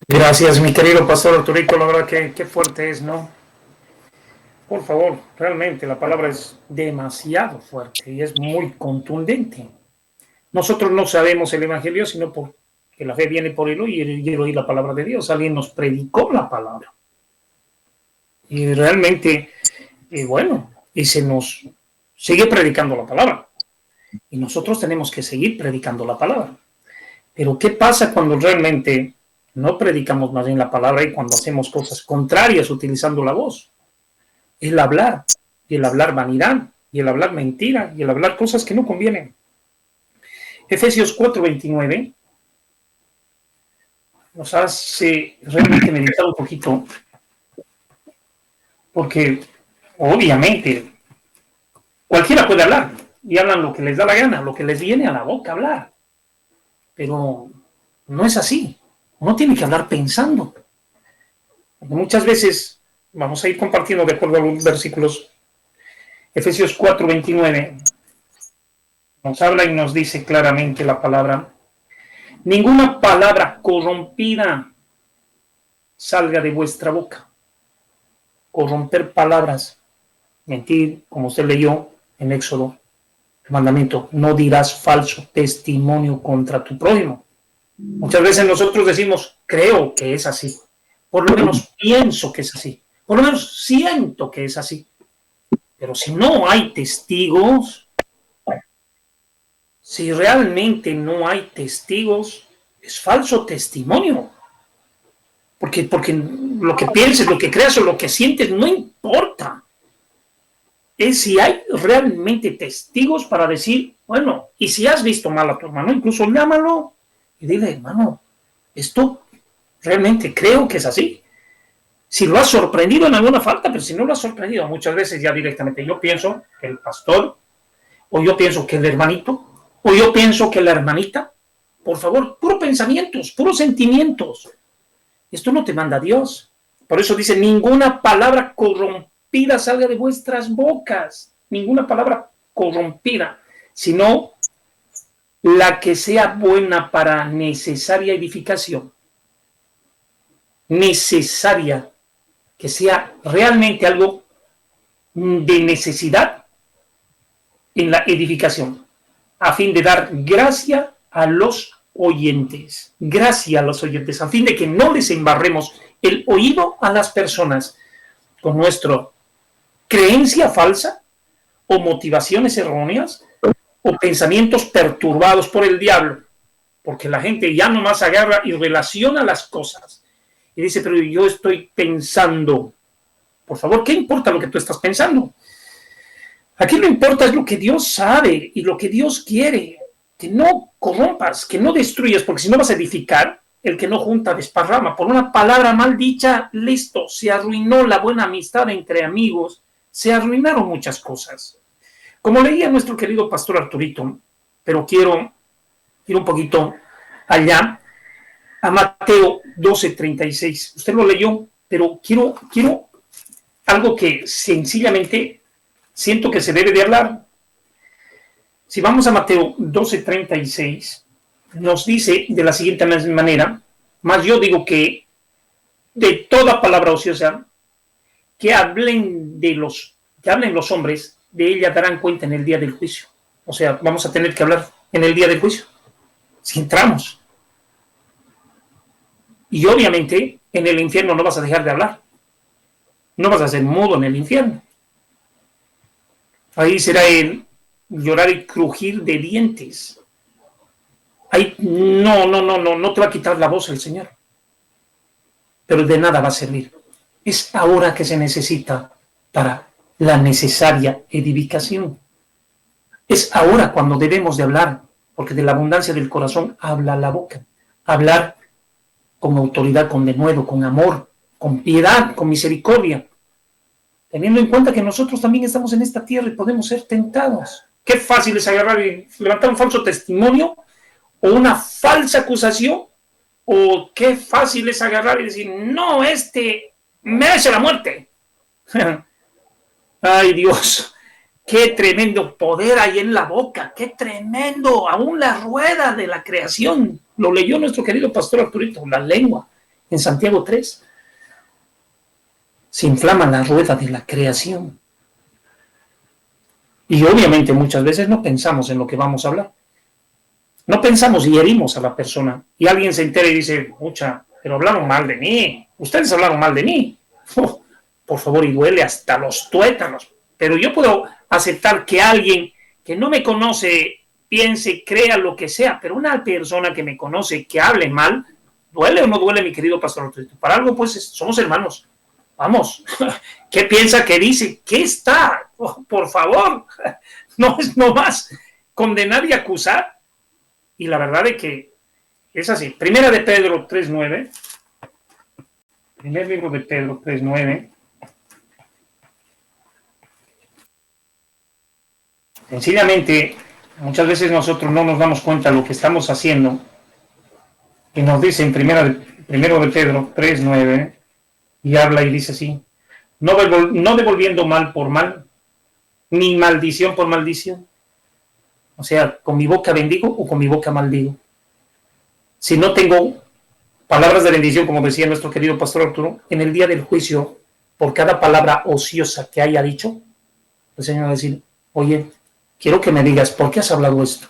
Gracias, mi querido pastor Arturico, la verdad que qué fuerte es, ¿no? Por favor, realmente la palabra es demasiado fuerte y es muy contundente. Nosotros no sabemos el Evangelio, sino porque que la fe viene por el oír y el oír la palabra de Dios. Alguien nos predicó la palabra. Y realmente, y se nos sigue predicando la palabra. Y nosotros tenemos que seguir predicando la palabra. Pero ¿qué pasa cuando realmente no predicamos más bien la palabra y cuando hacemos cosas contrarias utilizando la voz? El hablar, y el hablar vanidad, y el hablar mentira, y el hablar cosas que no convienen. Efesios 4:29 nos hace realmente meditar un poquito, porque obviamente cualquiera puede hablar, y hablan lo que les da la gana, lo que les viene a la boca hablar, pero no es así. Uno tiene que hablar pensando. Muchas veces, vamos a ir compartiendo de acuerdo a los versículos, Efesios 4:29 nos habla y nos dice claramente la palabra: ninguna palabra corrompida salga de vuestra boca. Corromper palabras, mentir, como usted leyó en Éxodo, el mandamiento: no dirás falso testimonio contra tu prójimo. Muchas veces nosotros decimos, creo que es así, por lo menos pienso que es así, por lo menos siento que es así. Pero si no hay testigos, si realmente no hay testigos, es falso testimonio. Porque lo que pienses, lo que creas o lo que sientes no importa. Es si hay realmente testigos para decir, bueno, y si has visto mal a tu hermano, incluso llámalo y dile, hermano, esto realmente creo que es así. Si lo has sorprendido en alguna falta, pero si no lo has sorprendido, muchas veces ya directamente yo pienso que el pastor, o yo pienso que el hermanito, o yo pienso que la hermanita, por favor, puros pensamientos, puros sentimientos. Esto no te manda Dios. Por eso dice, ninguna palabra corrompida salga de vuestras bocas, ninguna palabra corrompida, sino la que sea buena para necesaria edificación. Necesaria, que sea realmente algo de necesidad en la edificación, a fin de dar gracia a los oyentes, gracia a los oyentes, a fin de que no les embarremos el oído a las personas con nuestra creencia falsa o motivaciones erróneas o pensamientos perturbados por el diablo, porque la gente ya nomás agarra y relaciona las cosas y dice, pero yo estoy pensando. Por favor, ¿qué importa lo que tú estás pensando? Aquí lo que importa es lo que Dios sabe y lo que Dios quiere. Que no corrompas, que no destruyas, porque si no vas a edificar. El que no junta desparrama. Por una palabra mal dicha, listo, se arruinó la buena amistad entre amigos, se arruinaron muchas cosas. Como leía nuestro querido pastor Arturito, pero quiero ir un poquito allá, a Mateo 12:36. Usted lo leyó, pero quiero algo que sencillamente siento que se debe de hablar. Si vamos a Mateo 12:36, nos dice de la siguiente manera, más yo digo que de toda palabra ociosa que hablen los hombres, de ella darán cuenta en el día del juicio. O sea, vamos a tener que hablar en el día del juicio, si entramos. Y obviamente en el infierno no vas a dejar de hablar. No vas a ser mudo en el infierno. Ahí será el llorar y crujir de dientes. Ahí no te va a quitar la voz el Señor. Pero de nada va a servir. Es ahora que se necesita para la necesaria edificación. Es ahora cuando debemos de hablar, porque de la abundancia del corazón habla la boca. Hablar con autoridad, con denuedo, con amor, con piedad, con misericordia, teniendo en cuenta que nosotros también estamos en esta tierra y podemos ser tentados. Qué fácil es agarrar y levantar un falso testimonio o una falsa acusación, o qué fácil es agarrar y decir, no, merece la muerte. Ay, Dios, qué tremendo poder hay en la boca, qué tremendo, aún la rueda de la creación. Lo leyó nuestro querido pastor Arturito, la lengua, en Santiago 3. Se inflama la rueda de la creación. Y obviamente muchas veces no pensamos en lo que vamos a hablar. No pensamos y herimos a la persona. Y alguien se entera y dice, mucha, pero hablaron mal de mí. Ustedes hablaron mal de mí. Oh, por favor, y duele hasta los tuétanos. Pero yo puedo aceptar que alguien que no me conoce piense, crea lo que sea, pero una persona que me conoce, que hable mal, ¿duele o no duele, mi querido pastor? Para algo, pues, somos hermanos. Vamos, ¿qué piensa que dice? ¿Qué está? Oh, por favor, no es nomás condenar y acusar. Y la verdad es que es así. Primera de Pedro 3.9. Primer libro de Pedro 3.9. Sencillamente, muchas veces nosotros no nos damos cuenta de lo que estamos haciendo. Y nos dice en primero de Pedro 3.9, y habla y dice así, no devolviendo mal por mal, ni maldición por maldición. O sea, con mi boca bendigo o con mi boca maldigo. Si no tengo palabras de bendición, como decía nuestro querido pastor Arturo, en el día del juicio, por cada palabra ociosa que haya dicho, el Señor va a decir, oye, quiero que me digas, ¿por qué has hablado esto?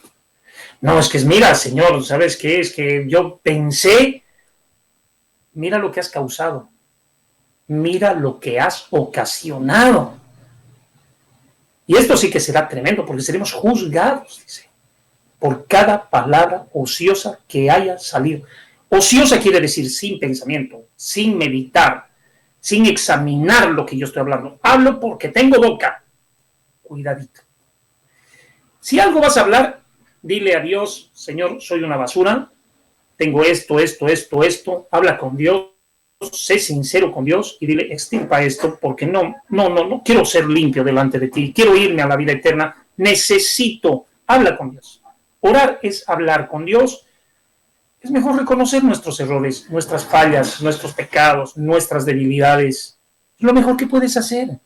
No, es que mira, Señor, ¿sabes qué? Es que yo pensé, mira lo que has causado, mira lo que has ocasionado. Y esto sí que será tremendo, porque seremos juzgados, dice, por cada palabra ociosa que haya salido. Ociosa quiere decir sin pensamiento, sin meditar, sin examinar lo que yo estoy hablando. Hablo porque tengo boca. Cuidadito. Si algo vas a hablar, dile a Dios, Señor, soy una basura, tengo esto, habla con Dios, sé sincero con Dios y dile, extirpa esto porque no quiero ser limpio delante de ti, quiero irme a la vida eterna, necesito, habla con Dios. Orar es hablar con Dios. Es mejor reconocer nuestros errores, nuestras fallas, nuestros pecados, nuestras debilidades. Es lo mejor que puedes hacer.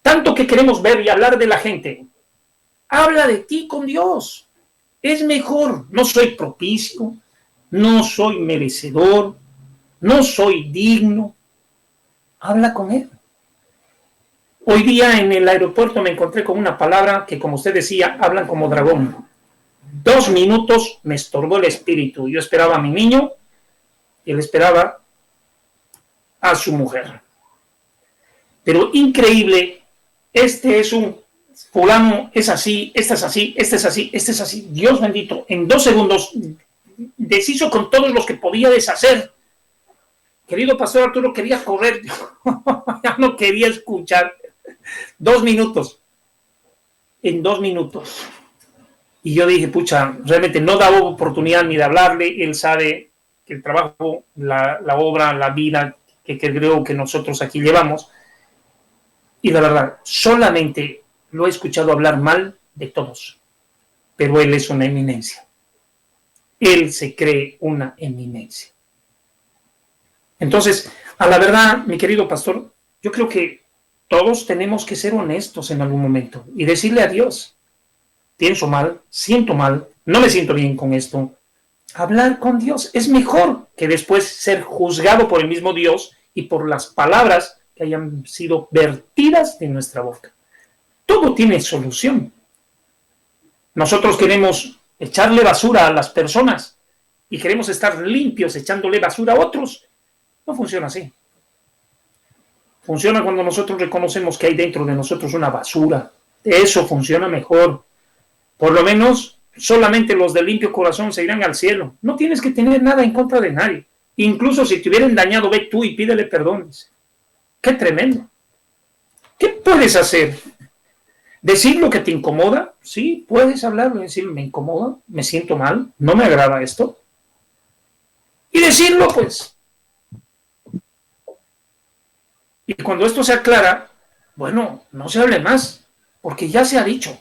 Tanto que queremos ver y hablar de la gente, habla de ti con Dios. Es mejor. No soy propicio, no soy merecedor, no soy digno. Habla con Él. Hoy día en el aeropuerto me encontré con una palabra que, como usted decía, hablan como dragón. 2 minutos me estorbó el espíritu. Yo esperaba a mi niño y él esperaba a su mujer. Pero increíble, este es un fulano, es así, este es así, este es así, este es así. Dios bendito, en 2 segundos deshizo con todos los que podía deshacer. Querido pastor Arturo, quería correr, ya no quería escuchar. 2 minutos. En 2 minutos. Y yo dije, pucha, realmente no da oportunidad ni de hablarle. Él sabe que el trabajo, la obra, la vida que creo que nosotros aquí llevamos. Y la verdad, solamente lo he escuchado hablar mal de todos. Pero él es una eminencia. Él se cree una eminencia. Entonces, a la verdad, mi querido pastor, yo creo que todos tenemos que ser honestos en algún momento y decirle a Dios, pienso mal, siento mal, no me siento bien con esto. Hablar con Dios es mejor que después ser juzgado por el mismo Dios y por las palabras que hayan sido vertidas de nuestra boca. Todo tiene solución. Nosotros queremos echarle basura a las personas y queremos estar limpios echándole basura a otros. No funciona así. Funciona cuando nosotros reconocemos que hay dentro de nosotros una basura. Eso funciona mejor. Por lo menos, solamente los de limpio corazón se irán al cielo. No tienes que tener nada en contra de nadie. Incluso si te hubieran dañado, ve tú y pídele perdón. ¡Qué tremendo! ¿Qué puedes hacer? ¿Decir lo que te incomoda? Sí, puedes hablarlo y decir, me incomoda, me siento mal, no me agrada esto. Y decirlo, pues. Y cuando esto se aclara, bueno, no se hable más, porque ya se ha dicho.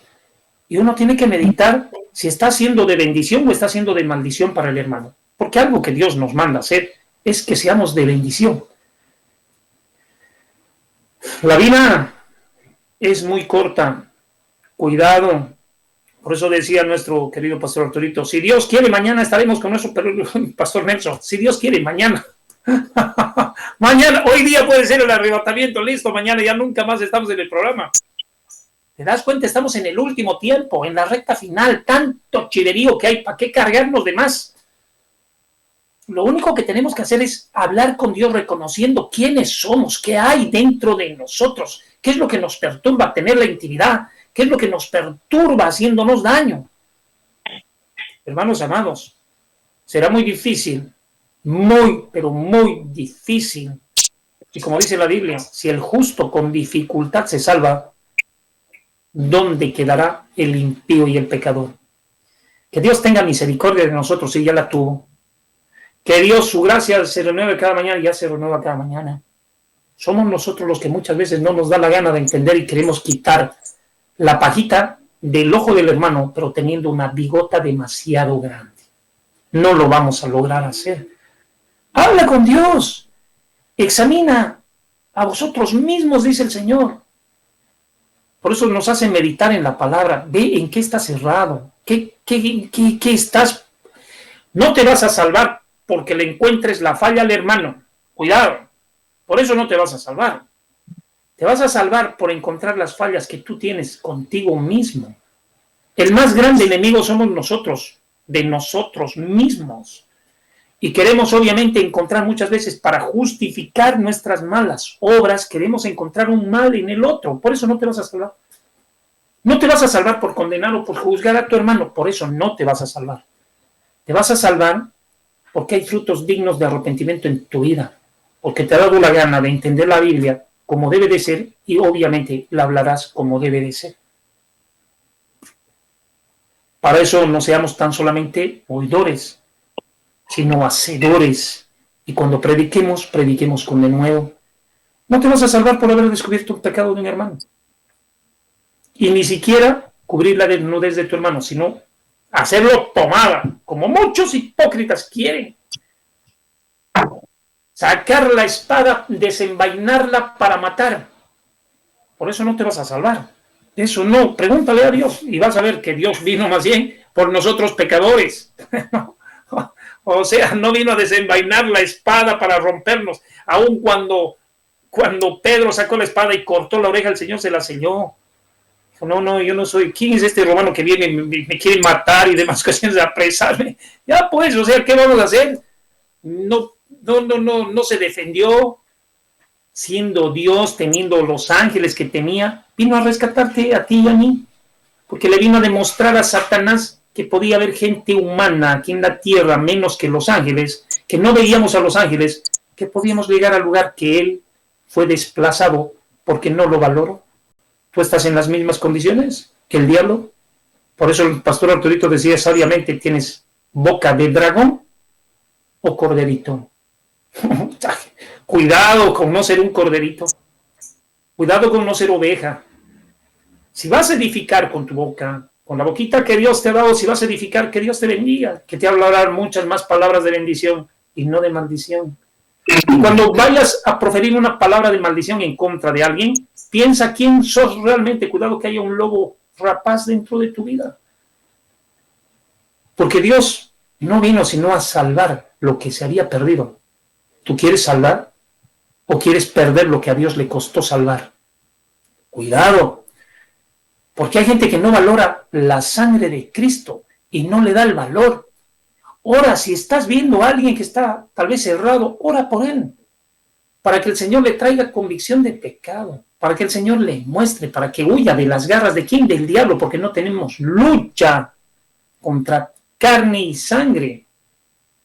Y uno tiene que meditar si está siendo de bendición o está siendo de maldición para el hermano. Porque algo que Dios nos manda hacer es que seamos de bendición. La vida es muy corta. Cuidado. Por eso decía nuestro querido pastor Arturito, si Dios quiere, mañana estaremos con nuestro pastor Nelson. Si Dios quiere, mañana. Mañana, hoy día puede ser el arrebatamiento, listo, mañana ya nunca más estamos en el programa. ¿Te das cuenta? Estamos en el último tiempo, en la recta final, tanto chiverío que hay, ¿para qué cargarnos de más? Lo único que tenemos que hacer es hablar con Dios reconociendo quiénes somos, qué hay dentro de nosotros, qué es lo que nos perturba tener la intimidad, qué es lo que nos perturba haciéndonos daño. Hermanos amados, será muy difícil, muy, pero muy difícil. Y como dice la Biblia, si el justo con dificultad se salva, ¿dónde quedará el impío y el pecador? Que Dios tenga misericordia de nosotros, si ya la tuvo. Que Dios, su gracia se renueve cada mañana y ya se renueva cada mañana. Somos nosotros los que muchas veces no nos da la gana de entender y queremos quitar la pajita del ojo del hermano, pero teniendo una bigota demasiado grande. No lo vamos a lograr hacer. Habla con Dios. Examina a vosotros mismos, dice el Señor. Por eso nos hace meditar en la palabra. Ve en qué estás cerrado. ¿Qué estás? No te vas a salvar porque le encuentres la falla al hermano. Cuidado. Por eso no te vas a salvar. Te vas a salvar por encontrar las fallas que tú tienes contigo mismo. El más grande enemigo somos nosotros, de nosotros mismos. Y queremos obviamente encontrar muchas veces para justificar nuestras malas obras, queremos encontrar un mal en el otro. Por eso no te vas a salvar. No te vas a salvar por condenar o por juzgar a tu hermano. Por eso no te vas a salvar. Te vas a salvar porque hay frutos dignos de arrepentimiento en tu vida. Porque te ha dado la gana de entender la Biblia como debe de ser y obviamente la hablarás como debe de ser. Para eso no seamos tan solamente oidores, sino hacedores. Y cuando prediquemos, prediquemos con denuedo. No te vas a salvar por haber descubierto un pecado de un hermano. Y ni siquiera cubrir la desnudez de tu hermano, sino hacerlo pomada, como muchos hipócritas quieren. Sacar la espada, desenvainarla para matar. Por eso no te vas a salvar. Eso no, pregúntale a Dios y vas a ver que Dios vino más bien por nosotros pecadores. O sea, no vino a desenvainar la espada para rompernos. Aun cuando Pedro sacó la espada y cortó la oreja, el Señor se la selló. Dijo, no, yo no soy. ¿Quién es este romano que viene y me quiere matar y demás cuestiones de apresarme? Ya pues, o sea, ¿qué vamos a hacer? No se defendió. Siendo Dios, teniendo los ángeles que tenía, vino a rescatarte a ti y a mí, porque le vino a demostrar a Satanás que podía haber gente humana aquí en la tierra, menos que los ángeles, que no veíamos a los ángeles, que podíamos llegar al lugar que él fue desplazado porque no lo valoró. Tú estás en las mismas condiciones que el diablo. Por eso el pastor Arturito decía sabiamente, ¿tienes boca de dragón o corderito? Cuidado con no ser un corderito. Cuidado con no ser oveja. Si vas a edificar con tu boca, con la boquita que Dios te ha dado, si vas a edificar, que Dios te bendiga, que te hablará muchas más palabras de bendición y no de maldición. Y cuando vayas a proferir una palabra de maldición en contra de alguien, piensa quién sos realmente. Cuidado que haya un lobo rapaz dentro de tu vida. Porque Dios no vino sino a salvar lo que se había perdido. ¿Tú quieres salvar o quieres perder lo que a Dios le costó salvar? Cuidado, porque hay gente que no valora la sangre de Cristo y no le da el valor. Ora, si estás viendo a alguien que está tal vez errado, ora por él, para que el Señor le traiga convicción de pecado, para que el Señor le muestre, para que huya de las garras de ¿quién? Del diablo, porque no tenemos lucha contra carne y sangre.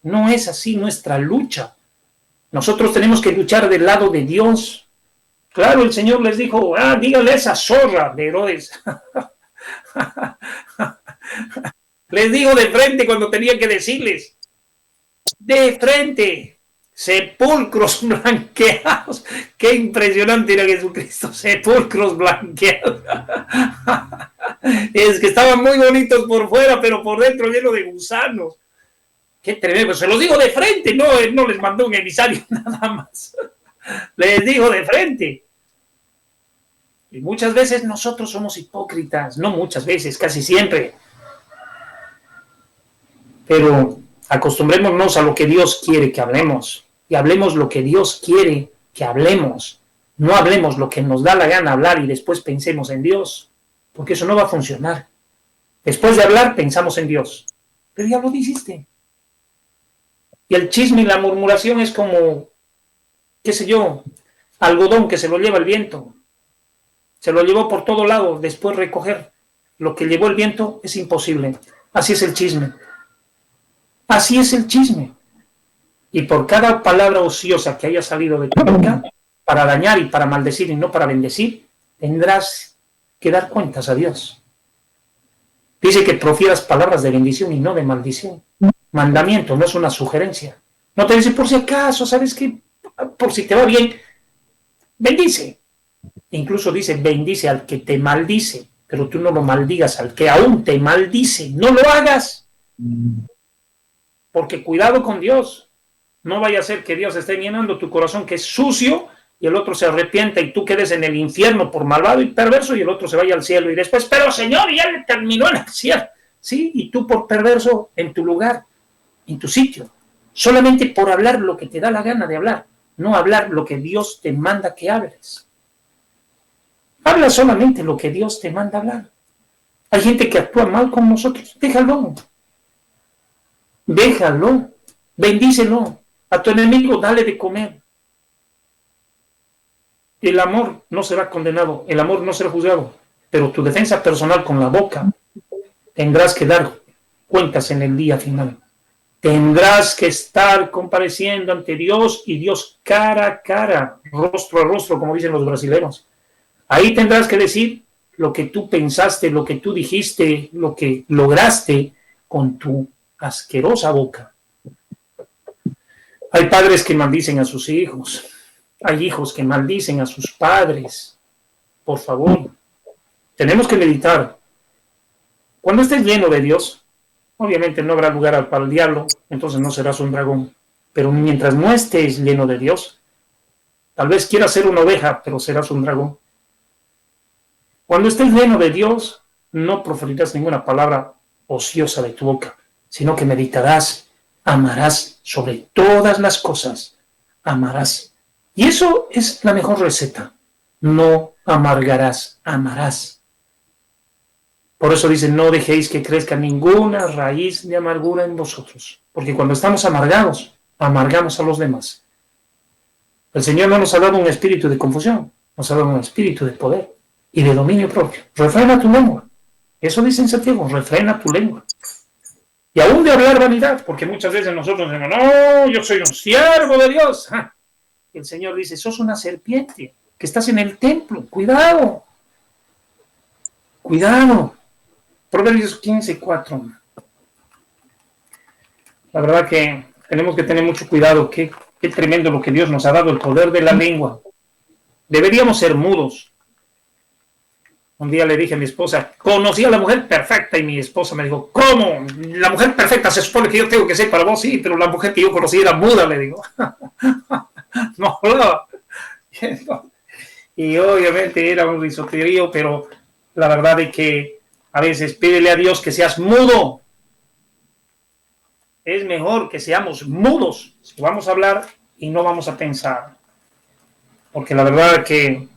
No es así nuestra lucha. Nosotros tenemos que luchar del lado de Dios. Claro, el Señor les dijo, dígale a esa zorra de Herodes. Les dijo de frente cuando tenía que decirles. De frente. Sepulcros blanqueados. Qué impresionante era Jesucristo. Sepulcros blanqueados. Es que estaban muy bonitos por fuera, pero por dentro lleno de gusanos. Qué tremendo, se los digo de frente, no les mandó un emisario nada más. Les digo de frente. Y muchas veces nosotros somos hipócritas, no muchas veces, casi siempre. Pero acostumbrémonos a lo que Dios quiere que hablemos. Y hablemos lo que Dios quiere que hablemos. No hablemos lo que nos da la gana hablar y después pensemos en Dios. porque eso no va a funcionar. Después de hablar, pensamos en Dios, pero ya lo dijiste. Y el chisme y la murmuración es como, qué sé yo, algodón que se lo lleva el viento. Se lo llevó por todo lado, después recoger lo que llevó el viento es imposible. Así es el chisme. Así es el chisme. Y por cada palabra ociosa que haya salido de tu boca, para dañar y para maldecir y no para bendecir, tendrás que dar cuentas a Dios. Dice que profieras palabras de bendición y no de maldición. Mandamiento, no es una sugerencia. No te dice por si acaso, ¿sabes qué? Por si te va bien, bendice. Incluso dice, bendice al que te maldice, pero tú no lo maldigas al que aún te maldice. No lo hagas. Porque cuidado con Dios. No vaya a ser que Dios esté llenando tu corazón que es sucio y el otro se arrepienta y tú quedes en el infierno por malvado y perverso y el otro se vaya al cielo y después, pero Señor, ya le terminó en el cielo. Sí, y tú por perverso en tu lugar, en tu sitio. Solamente por hablar lo que te da la gana de hablar, no hablar lo que Dios te manda que hables. Habla solamente lo que Dios te manda hablar. Hay gente que actúa mal con nosotros. Déjalo. Déjalo. Bendícelo. A tu enemigo dale de comer. El amor no será condenado. El amor no será juzgado. Pero tu defensa personal con la boca tendrás que dar cuentas en el día final. Tendrás que estar compareciendo ante Dios y Dios cara a cara, rostro a rostro, como dicen los brasileños. Ahí tendrás que decir lo que tú pensaste, lo que tú dijiste, lo que lograste con tu asquerosa boca. Hay padres que maldicen a sus hijos. Hay hijos que maldicen a sus padres. Por favor, tenemos que meditar. Cuando estés lleno de Dios, obviamente no habrá lugar para el diablo, entonces no serás un dragón. Pero mientras no estés lleno de Dios, tal vez quieras ser una oveja, pero serás un dragón. Cuando estés lleno de Dios, no proferirás ninguna palabra ociosa de tu boca, sino que meditarás, amarás sobre todas las cosas, amarás. Y eso es la mejor receta. No amargarás, amarás. Por eso dice, no dejéis que crezca ninguna raíz de amargura en vosotros, porque cuando estamos amargados, amargamos a los demás. El Señor no nos ha dado un espíritu de confusión, nos ha dado un espíritu de poder y de dominio propio. Refrena tu lengua. Eso dice en Santiago, refrena tu lengua. Y aún de hablar vanidad, porque muchas veces nosotros decimos, no, yo soy un siervo de Dios. ¡Ja! El Señor dice, sos una serpiente, que estás en el templo. Cuidado. Cuidado. Proverbios 15:4. La verdad que tenemos que tener mucho cuidado. Qué tremendo lo que Dios nos ha dado, el poder de la lengua. Deberíamos ser mudos. Un día le dije a mi esposa, conocí a la mujer perfecta, y mi esposa me dijo, ¿cómo? La mujer perfecta se supone que yo tengo que ser para vos, sí, pero la mujer que yo conocí era muda, le digo. No hablaba. Y obviamente era un risoterío, pero la verdad es que a veces pídele a Dios que seas mudo. Es mejor que seamos mudos. Si vamos a hablar y no vamos a pensar. Porque la verdad es que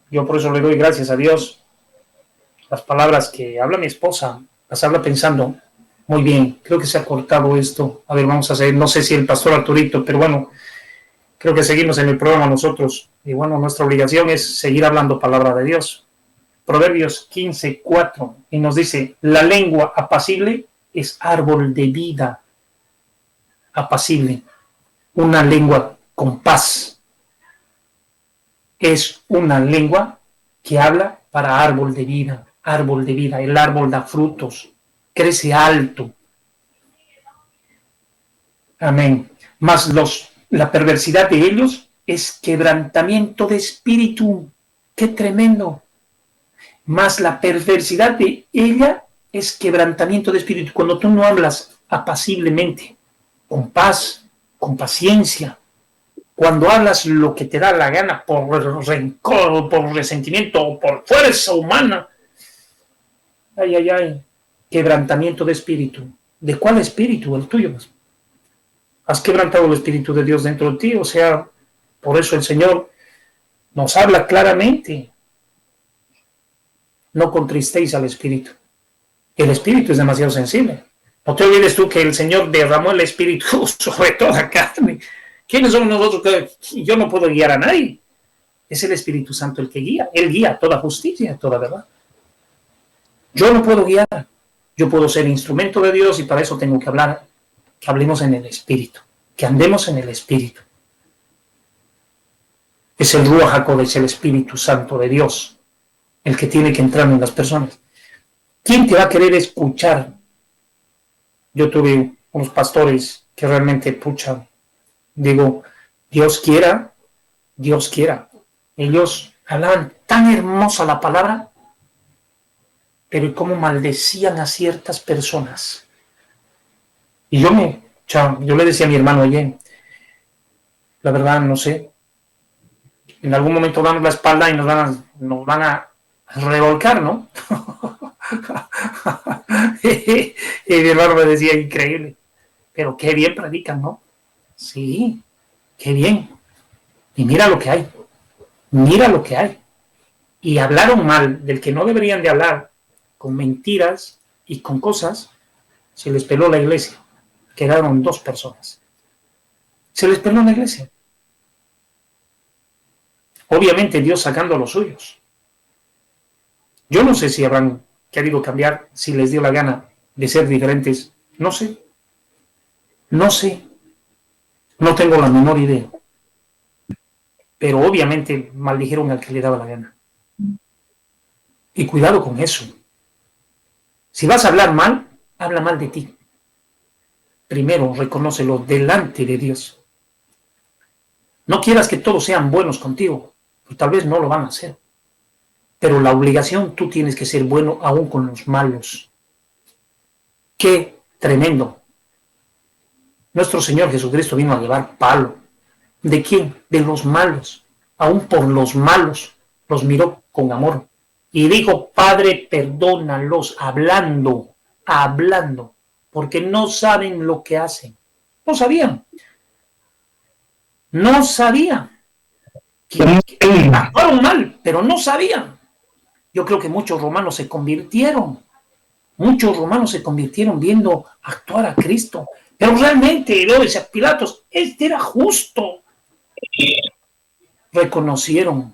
yo por eso le doy gracias a Dios. Las palabras que habla mi esposa, las habla pensando, muy bien, creo que se ha cortado esto. A ver, vamos a hacer, no sé si el pastor Arturito, pero bueno, creo que seguimos en el programa nosotros. Y bueno, nuestra obligación es seguir hablando palabra de Dios. Proverbios 15:4, y nos dice, la lengua apacible es árbol de vida. Apacible. Una lengua con paz. Es una lengua que habla para árbol de vida. Árbol de vida. El árbol da frutos. Crece alto. Amén. Mas la perversidad de ellos es quebrantamiento de espíritu. ¡Qué tremendo! Mas la perversidad de ella es quebrantamiento de espíritu. Cuando tú no hablas apaciblemente, con paz, con paciencia, cuando hablas lo que te da la gana por rencor, por resentimiento o por fuerza humana, ay, ay, ay, quebrantamiento de espíritu. ¿De cuál espíritu? El tuyo. Has quebrantado el espíritu de Dios dentro de ti, o sea, por eso el Señor nos habla claramente. no contristéis al Espíritu. El Espíritu es demasiado sensible. No te olvides tú que el Señor derramó el Espíritu sobre toda carne. ¿Quiénes somos nosotros? Yo no puedo guiar a nadie. Es el Espíritu Santo el que guía. Él guía toda justicia, toda verdad. Yo no puedo guiar. Yo puedo ser instrumento de Dios y para eso tengo que hablar. Que hablemos en el Espíritu. Que andemos en el Espíritu. Es el Ruach HaKodesh, el Espíritu Santo de Dios, el que tiene que entrar en las personas. ¿Quién te va a querer escuchar? Yo tuve unos pastores que realmente puchan. Digo, Dios quiera. Ellos hablaban tan hermosa la palabra, pero cómo maldecían a ciertas personas. Y yo le decía a mi hermano, oye, la verdad no sé, en algún momento damos la espalda y nos van a revolcar, ¿no? Y mi hermano me decía, increíble, pero qué bien predican, ¿no? Sí, qué bien. Y mira lo que hay. Y hablaron mal del que no deberían de hablar, con mentiras y con cosas. Se les peló la iglesia. Quedaron 2 personas. Se les peló la iglesia. Obviamente Dios sacando a los suyos. Yo no sé si habrán querido cambiar, si les dio la gana de ser diferentes. No sé. No tengo la menor idea. Pero obviamente maldijeron al que le daba la gana. Y cuidado con eso. Si vas a hablar mal, habla mal de ti. Primero, reconócelo delante de Dios. No quieras que todos sean buenos contigo, pues tal vez no lo van a hacer. Pero la obligación, tú tienes que ser bueno aún con los malos. ¡Qué tremendo! Nuestro Señor Jesucristo vino a llevar palo. ¿De quién? De los malos. Aún por los malos los miró con amor. Y dijo, Padre, perdónalos, hablando, porque no saben lo que hacen. No sabían. Actuaron mal, pero no sabían. Yo creo que muchos romanos se convirtieron viendo actuar a Cristo. Pero realmente, Herodes, Pilatos, este era justo. Reconocieron,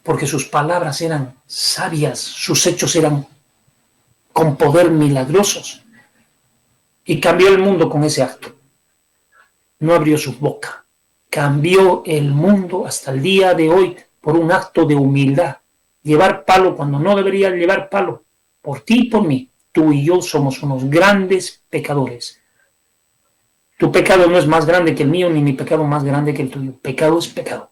porque sus palabras eran sabias, sus hechos eran con poder milagrosos. Y cambió el mundo con ese acto. No abrió su boca. Cambió el mundo hasta el día de hoy por un acto de humildad. Llevar palo cuando no debería llevar palo. Por ti y por mí. Tú y yo somos unos grandes pecadores. Tu pecado no es más grande que el mío, ni mi pecado más grande que el tuyo. Pecado es pecado.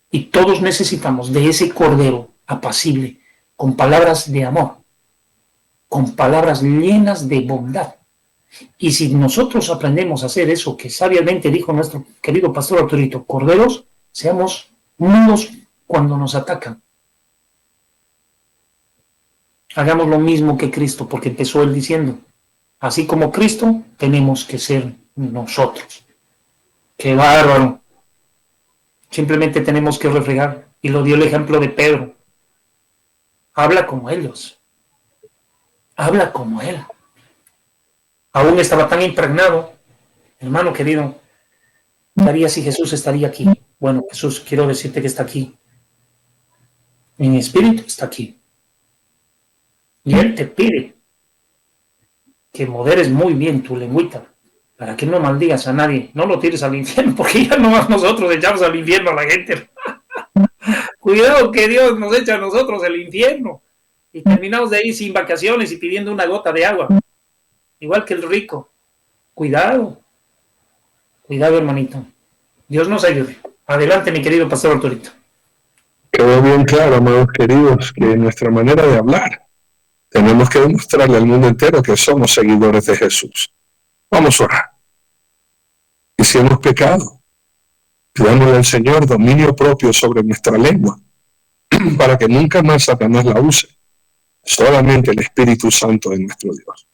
Y todos necesitamos de ese cordero apacible, con palabras de amor, con palabras llenas de bondad. Y si nosotros aprendemos a hacer eso que sabiamente dijo nuestro querido pastor Arturito, corderos, seamos mudos cuando nos atacan. Hagamos lo mismo que Cristo, porque empezó él diciendo, así como Cristo, tenemos que ser nosotros. ¡Qué bárbaro! Simplemente tenemos que refregar. Y lo dio el ejemplo de Pedro. Habla como ellos. Habla como él. Aún estaba tan impregnado. Hermano querido, ¿qué haría si Jesús estaría aquí? Bueno, Jesús, quiero decirte que está aquí. Mi espíritu está aquí. Y Él te pide que moderes muy bien tu lengüita para que no maldigas a nadie. No lo tires al infierno, porque ya nomás nosotros echamos al infierno a la gente. Cuidado que Dios nos echa a nosotros el infierno. Y terminamos de ahí sin vacaciones y pidiendo una gota de agua. Igual que el rico. Cuidado, hermanito. Dios nos ayude. Adelante, mi querido pastor Arturito. Quedó bien claro, amados queridos, que en nuestra manera de hablar tenemos que demostrarle al mundo entero que somos seguidores de Jesús. Vamos a orar. Y si hemos pecado, pidámosle al Señor dominio propio sobre nuestra lengua, para que nunca más Satanás la use. Solamente el Espíritu Santo de nuestro Dios.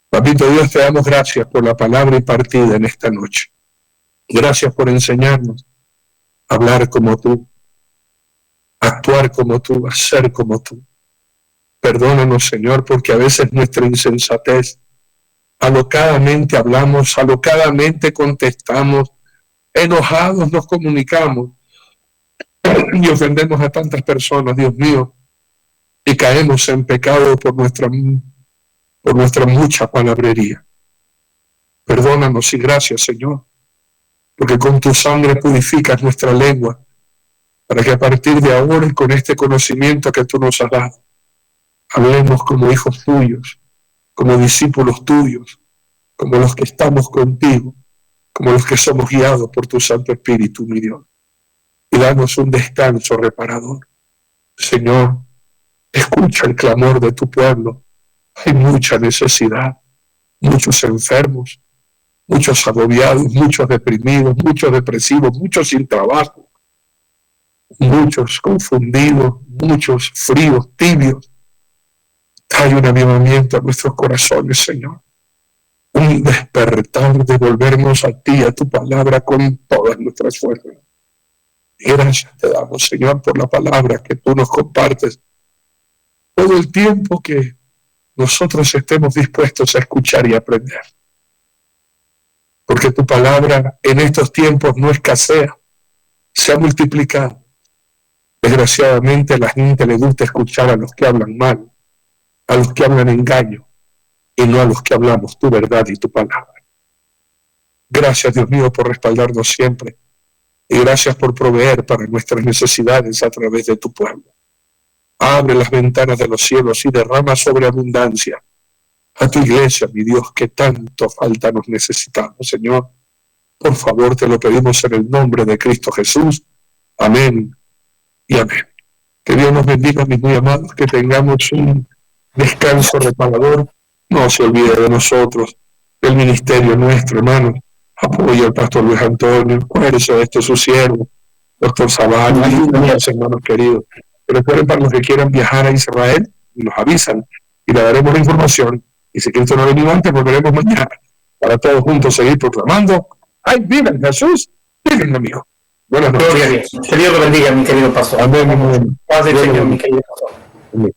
Papito Dios, te damos gracias por la palabra impartida en esta noche. Gracias por enseñarnos a hablar como tú, a actuar como tú, a ser como tú. Perdónanos, Señor, porque a veces nuestra insensatez, alocadamente hablamos, alocadamente contestamos, enojados nos comunicamos y ofendemos a tantas personas, Dios mío, y caemos en pecado por nuestra mucha palabrería. Perdónanos y gracias, Señor, porque con tu sangre purificas nuestra lengua, para que a partir de ahora y con este conocimiento que tú nos has dado, hablemos como hijos tuyos, como discípulos tuyos, como los que estamos contigo, como los que somos guiados por tu Santo Espíritu, mi Dios. Y danos un descanso reparador. Señor, escucha el clamor de tu pueblo. Hay mucha necesidad, muchos enfermos, muchos agobiados, muchos deprimidos, muchos depresivos, muchos sin trabajo, muchos confundidos, muchos fríos, tibios. Hay un avivamiento a nuestros corazones, Señor. Un despertar de volvernos a ti, a tu palabra, con todas nuestras fuerzas. Y gracias te damos, Señor, por la palabra que tú nos compartes todo el tiempo que nosotros estemos dispuestos a escuchar y aprender. Porque tu palabra en estos tiempos no escasea, se ha multiplicado. Desgraciadamente a la gente le gusta escuchar a los que hablan mal, a los que hablan engaño, y no a los que hablamos tu verdad y tu palabra. Gracias, Dios mío, por respaldarnos siempre, y gracias por proveer para nuestras necesidades a través de tu pueblo. Abre las ventanas de los cielos y derrama sobreabundancia a tu iglesia, mi Dios, que tanto falta nos necesitamos, Señor. Por favor, te lo pedimos en el nombre de Cristo Jesús. Amén y amén. Que Dios nos bendiga, mis muy amados, que tengamos un descanso reparador. No se olvide de nosotros, del ministerio nuestro, hermano. Apoya al pastor Luis Antonio, acuérdese de esto, su siervo, doctor Zavala, mis hermanos queridos. Recuerden, para los que quieran viajar a Israel, nos avisan y le daremos la información. Y si Cristo no ha venido antes, volveremos mañana para todos juntos seguir proclamando: ¡ay, viven Jesús! ¡Viven, amigo! Buenas noches. Que Dios lo bendiga, mi querido pastor. Amén. Paz del Señor, mi querido pastor. Amén.